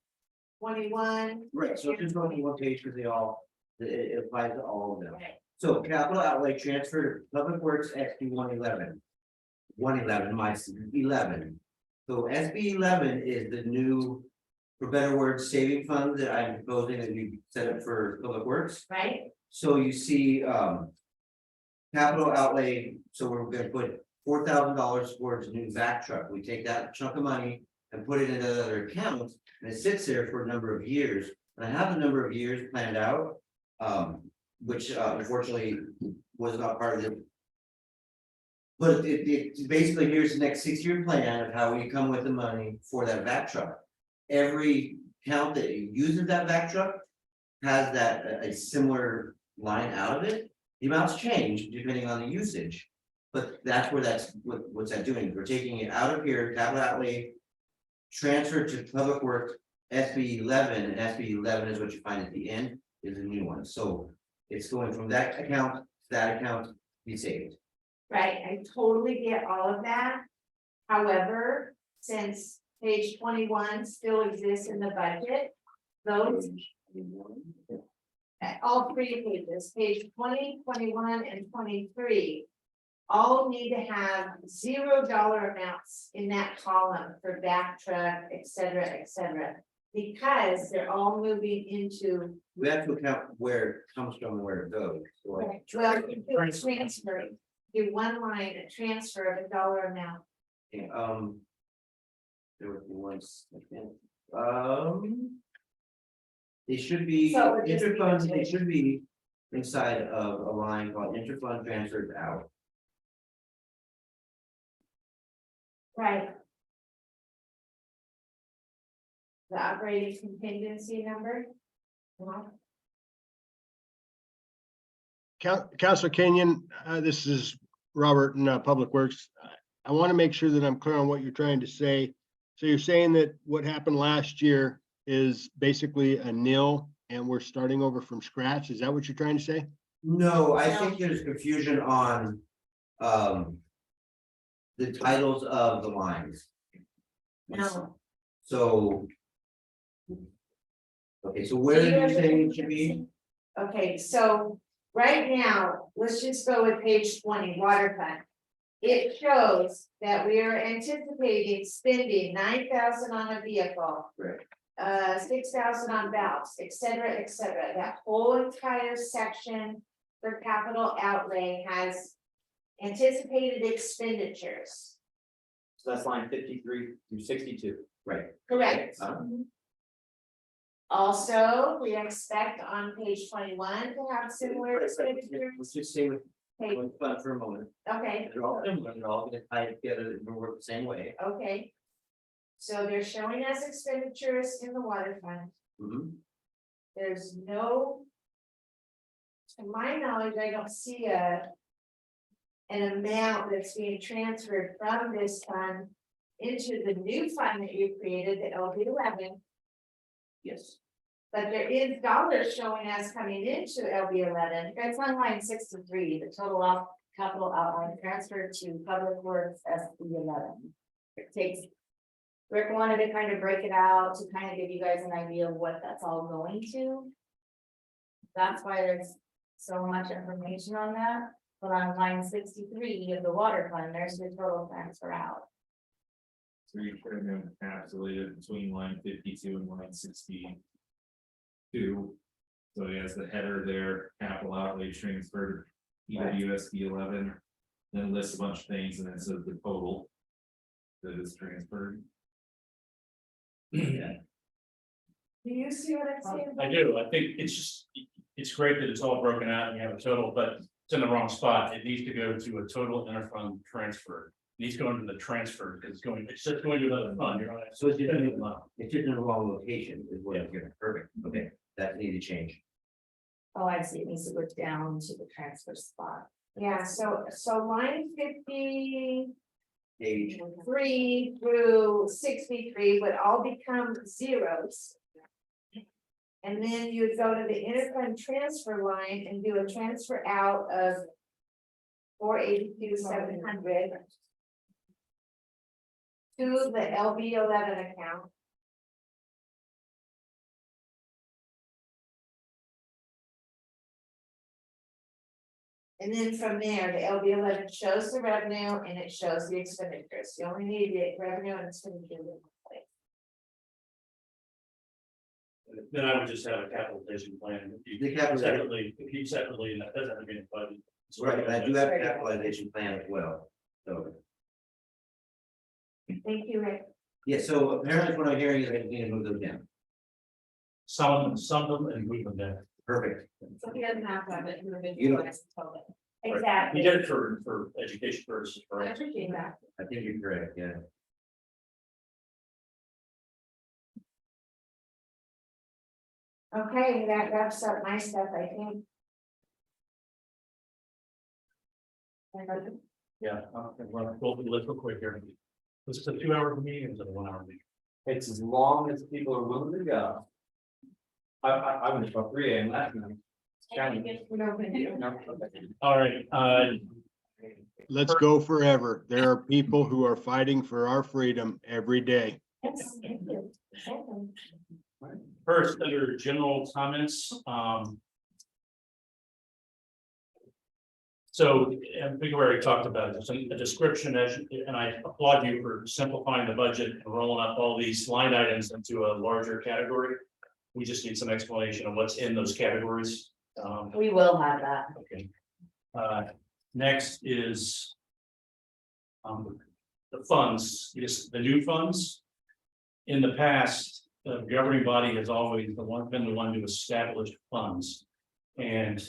21. Right, so just only one page because they all, it applies to all of them. Right. So capital outlay transfer to Public Works SB 111. 111, my 11. So SB 11 is the new, for better words, saving fund that I'm proposing that we set up for Public Works. Right, So you see, capital outlay, so we're gonna put $4,000 towards a new vac truck. We take that chunk of money and put it in another account, and it sits there for a number of years. And I have a number of years planned out, which unfortunately was not part of it. But it basically, here's the next 6-year plan of how we come with the money for that vac truck. Every account that uses that vac truck has that a similar line out of it. The amounts change depending on the usage. But that's where what's that doing? We're taking it out of here, capital outlay, transfer to Public Works SB 11, and SB 11 is what you find at the end, is a new one. So it's going from that account to that account to be saved. right, I totally get all of that. However, since page 21 still exists in the budget, those. All three pages, page 20, 21, and 23. all need to have $0 amounts in that column for back truck, et cetera, because they're all moving into, We have to account where it comes from, and where it goes. So like, well, do a transfer, do one line, a transfer of $1 amount. yeah, there was one second. They should be, So it just interfunds, they needs to- should be inside of a line called interfund transfers out. Right. The operating contingency number. Counselor Kenyon, this is Robert in Public Works. I want to make sure that I'm clear on what you're trying to say. So you're saying that what happened last year is basically a nil and we're starting over from scratch? Is that what you're trying to say? No, I think there's confusion on, the titles of the lines. No. So. Okay, so where did you say it should be? Okay, so right now, let's just go with page 20, water fund. It shows that we are anticipating spending 9,000 on a vehicle. Right. 6,000 on valves, et cetera, that whole entire section for capital outlay has anticipated expenditures. So that's line 53 through 62. Right. Correct. Uh-huh. Also, we expect on page 21 to have similar expenditures. Let's just stay with, Okay, with fun for a moment. okay, They're all similar, they're all gonna tie together and work the same way. okay. So they're showing us expenditures in the water fund. Mhm. There's no. To my knowledge, I don't see an amount that's being transferred from this fund into the new fund that you created, the LB11. Yes. But there is dollars showing us coming into LB11. It's on line 63, the total capital outlay transfer to public works SB 11. It takes. Rick wanted to kind of break it out to kind of give you guys an idea of what that's all going to. That's why there's so much information on that, but on line 63 of the water fund, there's the total transfer out. So you're putting them encapsulated between line 52 and line 62. So he has the header there, capital outlay transfer, EWSD 11. Then lists a bunch of things and then says the total that is transferred. Do you see what I'm saying? I do, I think it's just, it's great that it's all broken out and you have a total, but it's in the wrong spot. It needs to go to a total interfund transfer. It needs to go into the transfer, because it's just going to another fund, you're not. So it's just in the wrong location is what I'm hearing. Perfect. Okay, that needs to change. Oh, I see, it needs to go down to the transfer spot. Yeah, so line 53 Page. through 63 would all become zeros. And then you would go to the interfund transfer line and do a transfer out of 482,700 to the LB11 account. And then from there, the LB11 shows the revenue and it shows the expenditures. You only need the revenue and expenditure. Then I would just have a capitalization plan. The capitalization- Separately, if you separately, and that doesn't have to be in the budget. So Right, I do have a capitalization plan as well. So, Thank you, Rick. yeah, so apparently what I'm hearing is I need to move those down. Some of them and move them down. Perfect. So he doesn't have to have it You don't- individualized. Right. Exactly. You get it for education purposes, I right? appreciate that. I think you're correct, yeah. Okay, that wraps up my stuff, I think. Yeah, we'll do this real quick here. This is a 2-hour meeting, or is it a 1-hour meeting? It's as long as people are willing to go. I went till 3 AM last night. All right, Let's go forever. There are people who are fighting for our freedom every day. Yes, thank you. Thank you. first, under general comments, So, and we already talked about it, it's a description as, and I applaud you for simplifying the budget and rolling up all these line items into a larger category. We just need some explanation of what's in those categories. We will have that. Okay. Next is. The funds, the new funds. In the past, the governing body has always been the one to establish funds. And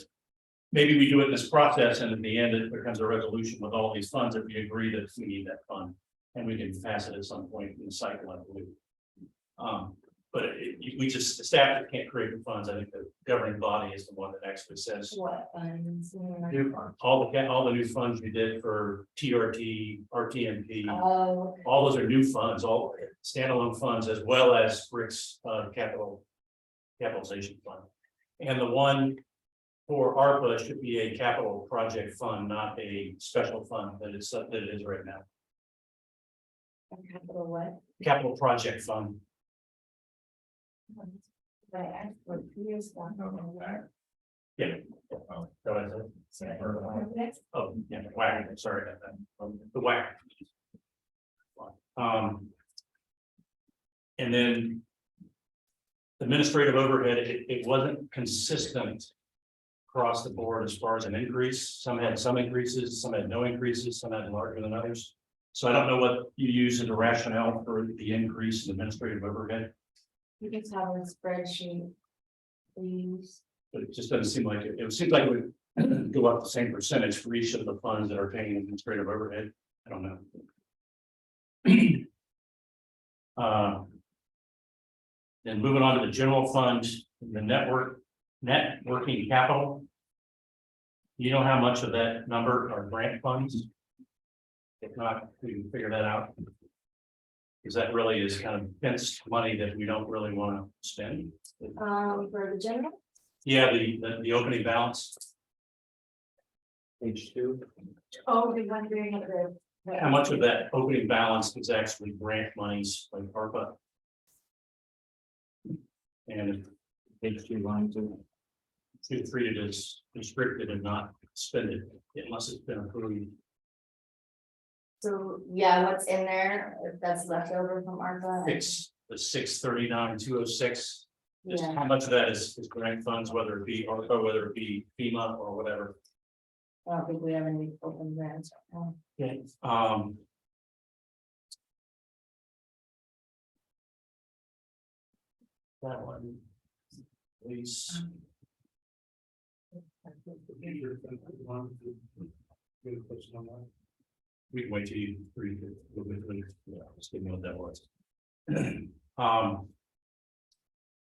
maybe we do it in this process, and at the end, it becomes a resolution with all these funds if we agree that we need that fund. And we can pass it at some point in the cycle, I believe. But we just, the staff can't create the funds. I think the governing body is the one that actually says. What funds? All the new funds we did for TRT, RTMP, Oh, all those are new funds, all standalone funds, as well as Rick's capitalization fund. And the one for ARPA should be a capital project fund, not a special fund that it is right now. capital what? Capital project fund. Right, I for years ago. Yeah. Oh, go ahead. Oh, yeah, whack, sorry about that. The whack. And then. Administrative overhead, it wasn't consistent. Across the board as far as an increase, some had some increases, some had no increases, some had larger than others. So I don't know what you use as a rationale for the increase in administrative overhead, You can tell in the spreadsheet. Please. but it just doesn't seem like it seems like it would go up the same percentage for each of the funds that are paying administrative overhead. I don't know. Then moving on to the general fund, the net working capital. You know how much of that number are grant funds? If not, we can figure that out. Because that really is kind of fenced money that we don't really want to spend. For the general, Yeah, the opening balance. Page 2. oh, we're wondering if the. How much of that opening balance is actually grant monies like ARPA? And page 2, line 2. Should treat it as restricted and not expended unless it's been approved. So, yeah, what's in there, if that's left over from ARPA? It's the 639,206. Just Yeah, how much of that is grant funds, whether it be ARPA, whether it be FEMA or whatever. I don't think we have any open grants right now. Okay. That one. Please. We can wait till you read it a little bit later. Yeah, just give me what that was.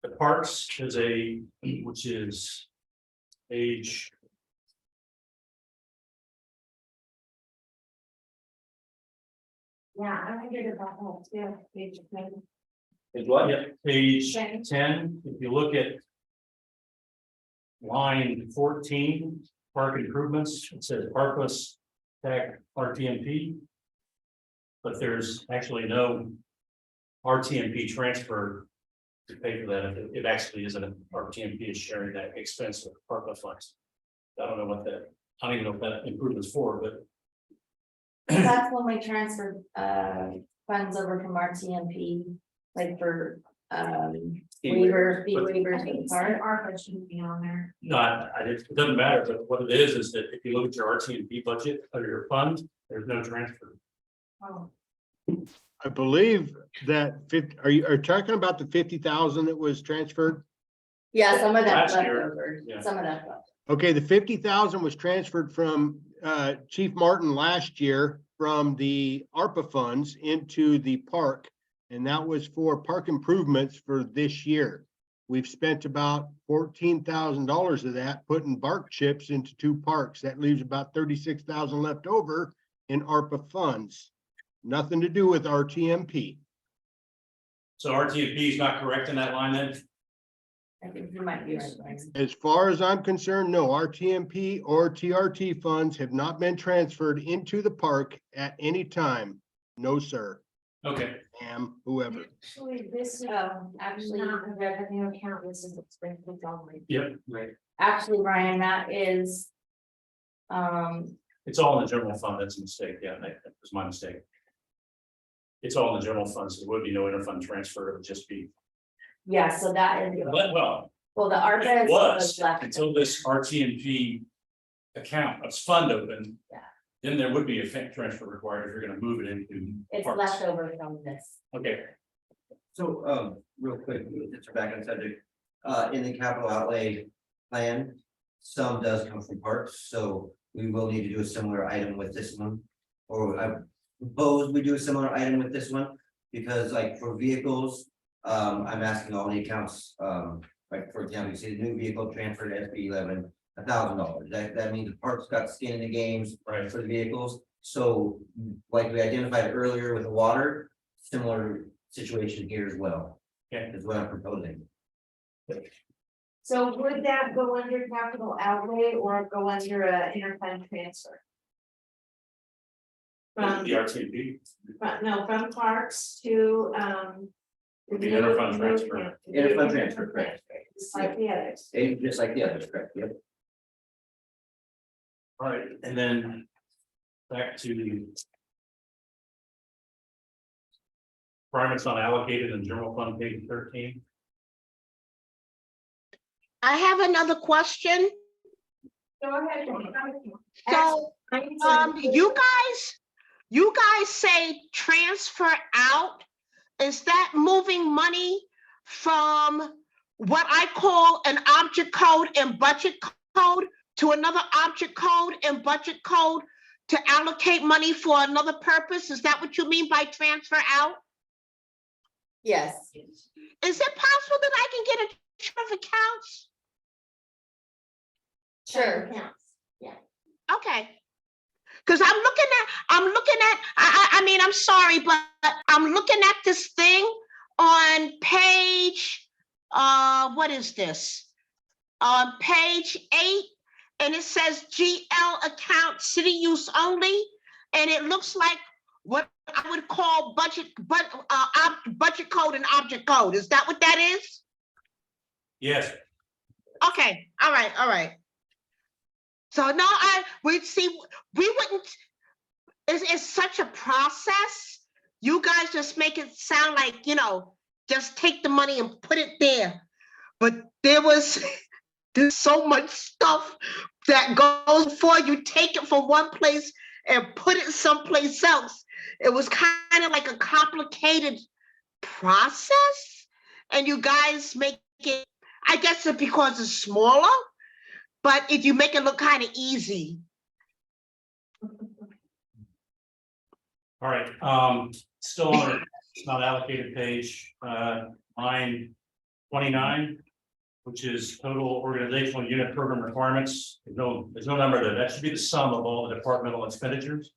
The parks is which is page. Yeah, I wondered about that too, page 10. Yeah, page Okay. 10, if you look at. Line 14, park improvements, it says ARPA tech RTMP. But there's actually no RTMP transfer to pay for that. It actually isn't an RTMP is sharing that expense with ARPA funds. I don't know what that, I don't even know what that improvement's for, but That's when we transferred funds over from RTMP, like for waiver, fee But- waivers I for think the it's park. ARPA shouldn't be on there. not, it doesn't matter, but what it is that if you look at your RTMP budget or your fund, there's no transfer. Oh, I believe that are you talking about the 50,000 that was transferred? Yeah, some of that Last left year, over, yeah. some of that left. Okay, the 50,000 was transferred from Chief Martin last year from the ARPA funds into the park. And that was for park improvements for this year. We've spent about $14,000 of that putting bark chips into 2 parks. That leaves about 36,000 left over in ARPA funds. Nothing to do with RTMP. So RTMP is not correct in that line then? I think you might be right, Brian. As far as I'm concerned, no, RTMP or TRT funds have not been transferred into the park at any time. No, sir. Okay, Ma'am, whoever. Actually, this is Actually, not a revenue account, this is expenses only. yep, right. actually, Brian, that is It's all in the general fund, that's a mistake, yeah, that was my mistake. It's all in the general fund, so there would be no interfund transfer, it would just be, Yeah, so that is, well, well, the ARPA it is was what's left. until this RTMP account, of fund open. Yeah. Then there would be a transfer required if you're gonna move it into. It's parks. left over from this. Okay, So, real quick, just back on subject, in the capital outlay plan, some does come from parks, so we will need to do a similar item with this one. Or I propose we do a similar item with this one, because like for vehicles, I'm asking all the accounts, like for example, you see the new vehicle transfer to SB 11, $1,000. That means the parks got skin in the games right, for the vehicles. So like we identified earlier with the water, similar situation here as well. Okay. Is what I'm proposing. So would that go under capital outlay or go under a interfund transfer? From, the RTMP, no, from parks to, Would be interfund transfer. Interfund transfer, correct. Just like the others. Just like the others, correct? Yep. all right, and then back to. Requirements not allocated in general fund page 13. I have another question. Go ahead. So, you guys say transfer out. Is that moving money from what I call an object code and budget code to another object code and budget code to allocate money for another purpose? Is that what you mean by transfer out? Yes. Is it possible that I can get a chart of accounts? Sure. Okay. Because I'm looking at, I mean, I'm sorry, but I'm looking at this thing on page, what is this? On page 8, and it says GL account city use only, and it looks like what I would call budget code and object code. Is that what that is? Yes, Okay, all right. So no, we wouldn't, it's such a process. You guys just make it sound like, just take the money and put it there. But there's so much stuff that goes before you take it from one place and put it someplace else. It was kind of like a complicated process. And you guys make it, I guess it's because it's smaller. But if you make it look kind of easy. all right, still on it, it's not allocated page, line 29, which is total organizational unit program requirements. There's no number there, that should be the sum of all the departmental expenditures.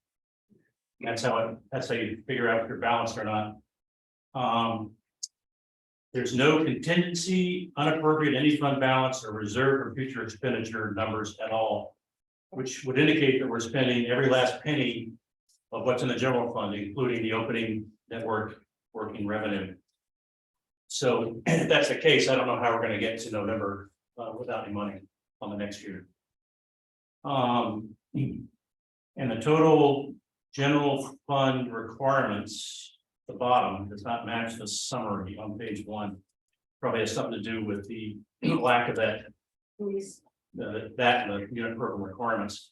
That's how you figure out if you're balanced or not. There's no contingency, unappropriate any fund balance or reserve or future expenditure numbers at all, which would indicate that we're spending every last penny of what's in the general fund, including the opening network working revenue. So if that's the case, I don't know how we're going to get to November without any money on the next year. And the total general fund requirements, the bottom does not match the summary on page 1. Probably has something to do with the lack of that. That and the unit program requirements.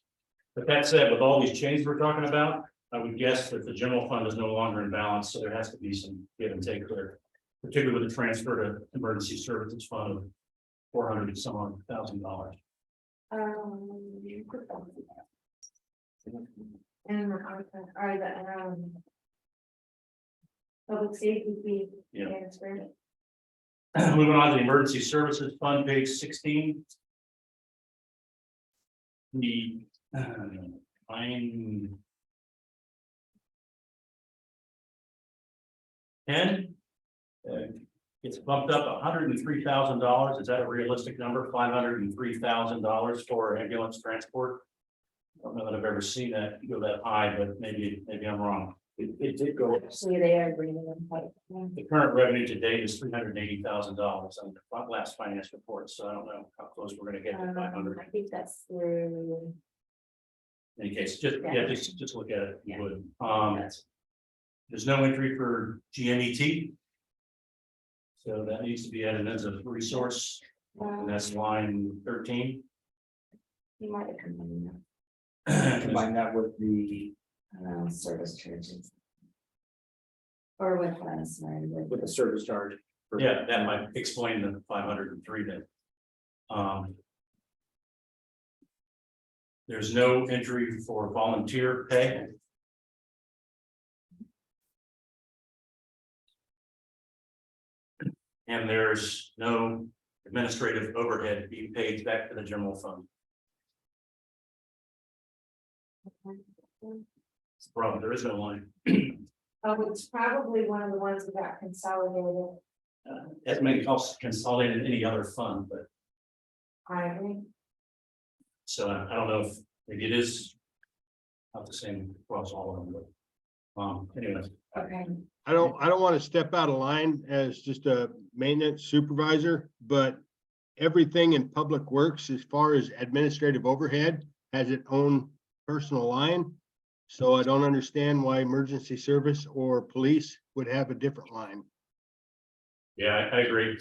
But that said, with all these changes we're talking about, I would guess that the general fund is no longer in balance, so there has to be some give and take there. Particularly with the transfer to emergency services fund of $400 and some odd thousand. And are the public safety fee Yeah. transferred? Moving on to the emergency services fund, page 16. The line 10 it's bumped up $103,000. Is that a realistic number? $503,000 for ambulance transport? I don't know that I've ever seen that go that high, but maybe I'm wrong. It did go. Actually, they are bringing them. The current revenue to date is $380,000 on the last finance report, so I don't know how close we're gonna get to 500. I think that's through any case, just look at it, if you would. That's- There's no entry for GMET. So that needs to be added as a resource, and that's line 13. You might have combined that, Combine that with the, service charges. Or with, sorry, with the service charge. Yeah, that might explain the 503 then. There's no entry for volunteer pay. And there's no administrative overhead being paid back to the general fund. Problem, there is no line. Oh, it's probably one of the ones that got consolidated. As many costs consolidated in any other fund, but I agree. so I don't know if maybe it is not the same across all of them, but anyway. okay, I don't want to step out of line as just a maintenance supervisor, but everything in Public Works, as far as administrative overhead, has its own personal line. So I don't understand why emergency service or police would have a different line. Yeah, I agree.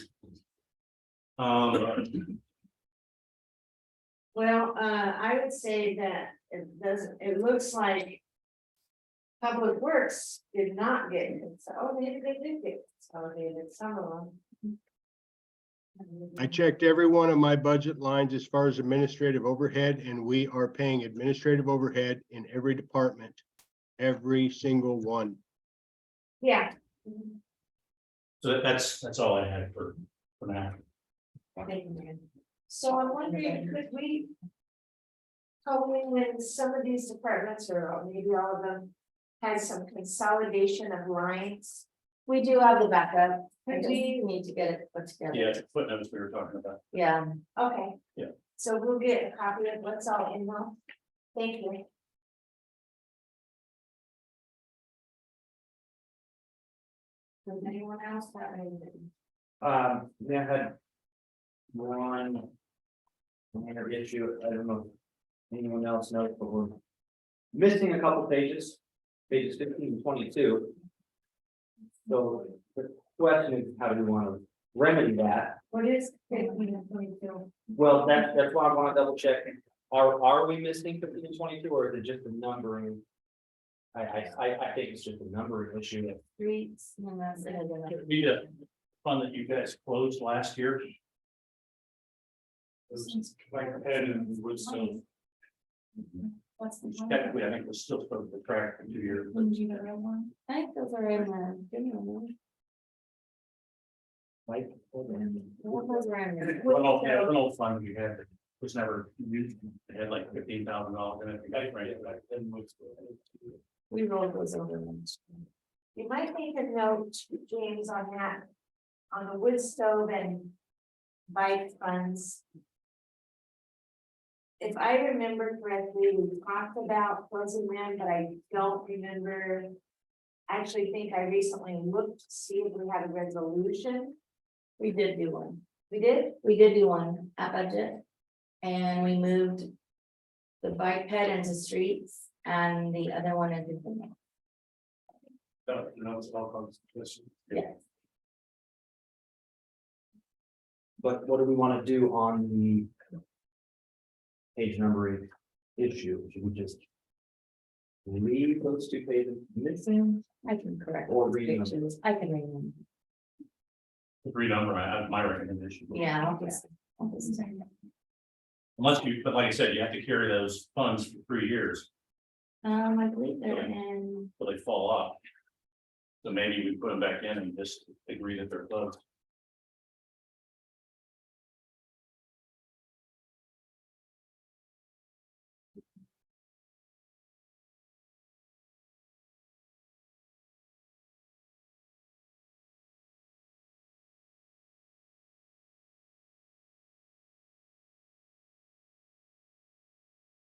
Well, I would say that it looks like. Public Works did not get consolidated, they did get consolidated, some of them. I checked every one of my budget lines as far as administrative overhead, and we are paying administrative overhead in every department, every single one. Yeah. So that's all I had for now. So I'm wondering, could we? Hopefully when some of these departments, or maybe all of them, has some consolidation of lines. we do have the backup, I Could just we, need to get it put together. Yeah, the footnotes we were talking about. Yeah, okay. Yeah. So we'll get a copy of what's all in them. Thank you. Does anyone else have anything? We had one minor issue, I don't know if anyone else knows, but we're missing a couple pages 15 and 22. So the question is, how do we want to remedy that? What is 15 and 22? Well, that's why I want to double check. Are we missing 15 and 22, or is it just a numbering? I think it's just a numbering issue. streets, and that's it. Be the fund that you guys closed last year. It was like head and Woodstone. What's the? Technically, I think we're still supposed to track for 2 years. but Would you get a real one? I think those are in there, give me a moment. Like, What was around there? An old fund we had that was never used. It had like $15,000 in it. We got it right back then. We rolled those over. You might make a note, James, on that, on the wood stove and bike funds. If I remember correctly, we talked about closing them, but I don't remember. I actually think I recently looked to see if we had a resolution. We did do one. We did? We did do one at budget. And we moved the bike ped into streets and the other one into. It's all constitution. Yeah. but what do we want to do on the page numbering issue? Should we just leave those 2 pages missing? I can correct. Or those reading them. pictures. I can read them. Renumber, I have my recommendation. Yeah, I'll just. Unless you, but like I said, you have to carry those funds for 3 years I believe they're in, till they fall off. So maybe we put them back in and just agree that they're closed.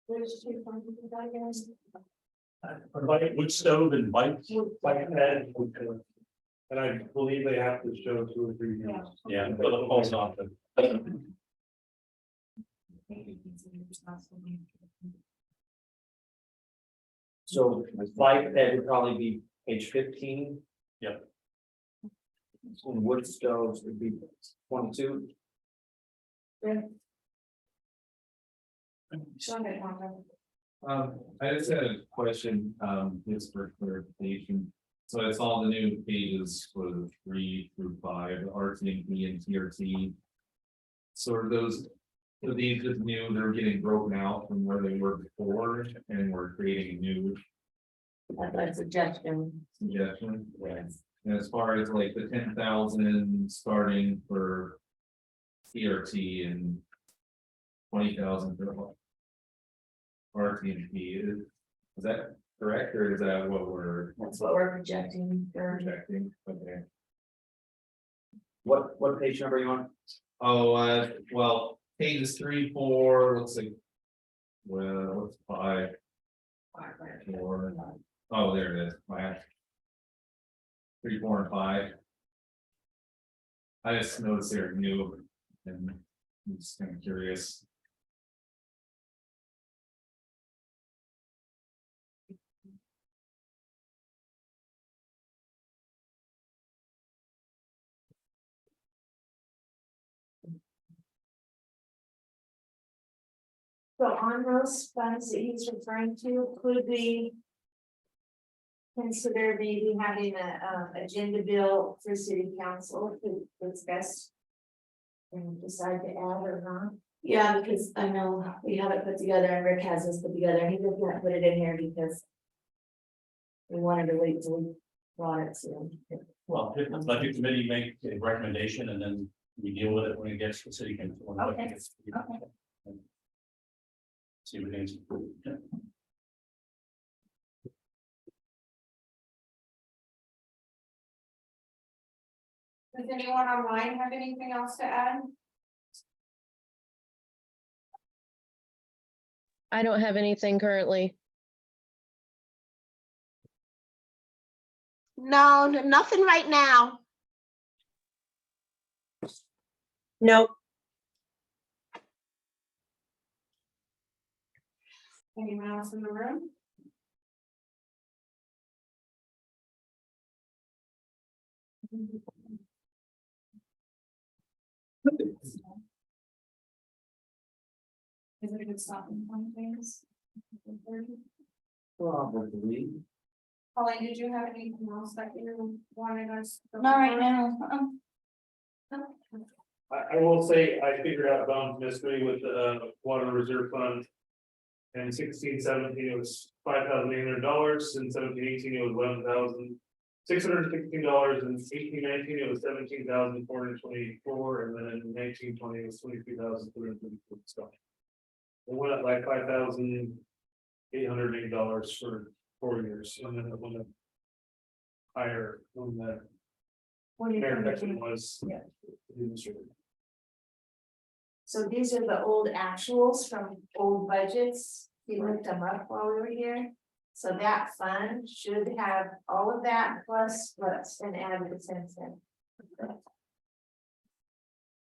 There's 2 funds, guys. Like wood stove and bikes. And I believe they have to show 2 or 3 Yeah. Yeah, but it falls off. So life ed would probably be page 15. Yep. And wood stoves would be 22. Go ahead, Marco. I just had a question, just for clarification. So I saw the new pages for the 3 through 5, RTP and TRT. So are those just new, they're getting broken out from where they were before, and we're creating a new That's a suggestion. suggestion? Yes. And as far as like the 10,000 starting for TRT and 20,000 for RTP, is that correct, or is that what we're That's what we're projecting for. projecting? Okay. What page number are you on? Oh, well, pages 3, 4, looks like. Well, what's 5? 4. Oh, there it is, 5. 3, 4, and 5. I just noticed they're new and I'm just kind of curious. So on those funds that he's referring to, could we consider maybe having a agenda bill for city council to discuss and decide to add or not? Yeah, because I know we have it put together and Rick has this put together and he just can't put it in here because. We wanted to wait till we brought it to him. Well, if the budget committee make a recommendation and then we deal with it when it gets to city council. Okay. See what it is. Does anyone online have anything else to add? I don't have anything currently. No, nothing right now. Nope. Anyone else in the room? Is it a good stopping point, things? Probably. Pauline, did you have anything else that you wanted us? to Not right cover? now. I will say, I figured out Bones mystery with the water reserve fund. And 16-17, it was $5,800, and 17-18, it was $11,616, and 18-19, it was $17,424, and then in 19-20, it was $23,334. So it went up by $5,880 for 4 years, and then it went up higher when the mayor section was. Yeah. administrator. So these are the old actuals from old budgets. He looked them up while we were here. So that fund should have all of that plus what's been added since then.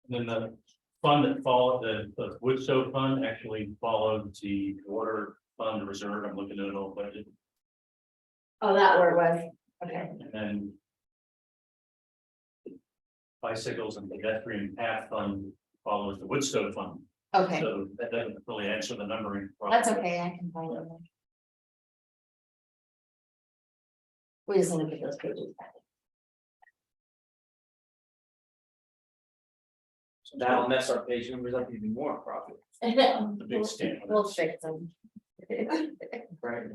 Then the fund that followed, the wood stove fund actually followed the water fund reserve. I'm looking at it all budget. Oh, that where it was. Okay. And then bicycles and pedestrian path fund follows the wood stove fund. Okay, So that doesn't really answer the numbering. that's problem. okay. I can find it. We just need to get those pages back. So that'll mess our page numbers up even more probably. The big stamp. We'll fix them. Right.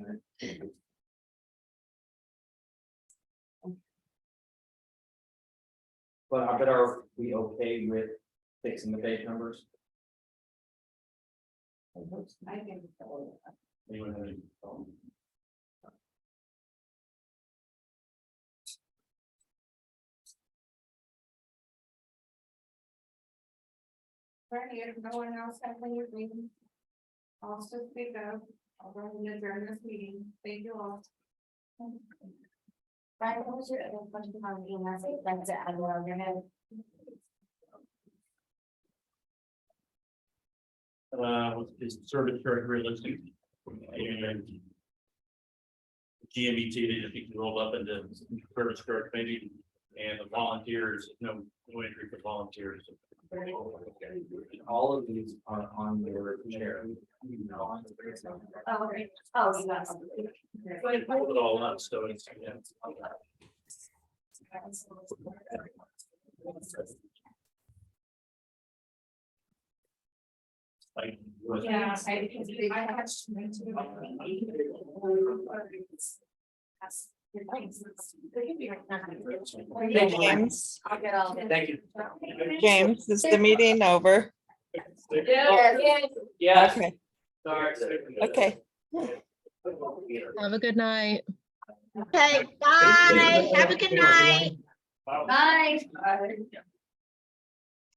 But I bet are we okay with fixing the page numbers? I think so. Anyone have any problem? Bernie, if no one else has anything. Also speak up, I'll go ahead and adjourn this meeting, thank you all. Brian, what was your other question on EMS? That's it, I will overhead. Is service characteristic? And GMET, I think rolled up into service corps committee, and the volunteers, no entry for volunteers. All of these are on your chair. Oh, okay. Oh, you got something. Pull it all up, so it's, yeah. Like, Yeah, I have James, I'll get all. Thank you. James, is the meeting over? Yeah. Okay, okay. Have a good night. Okay, bye. Have a good night. Bye.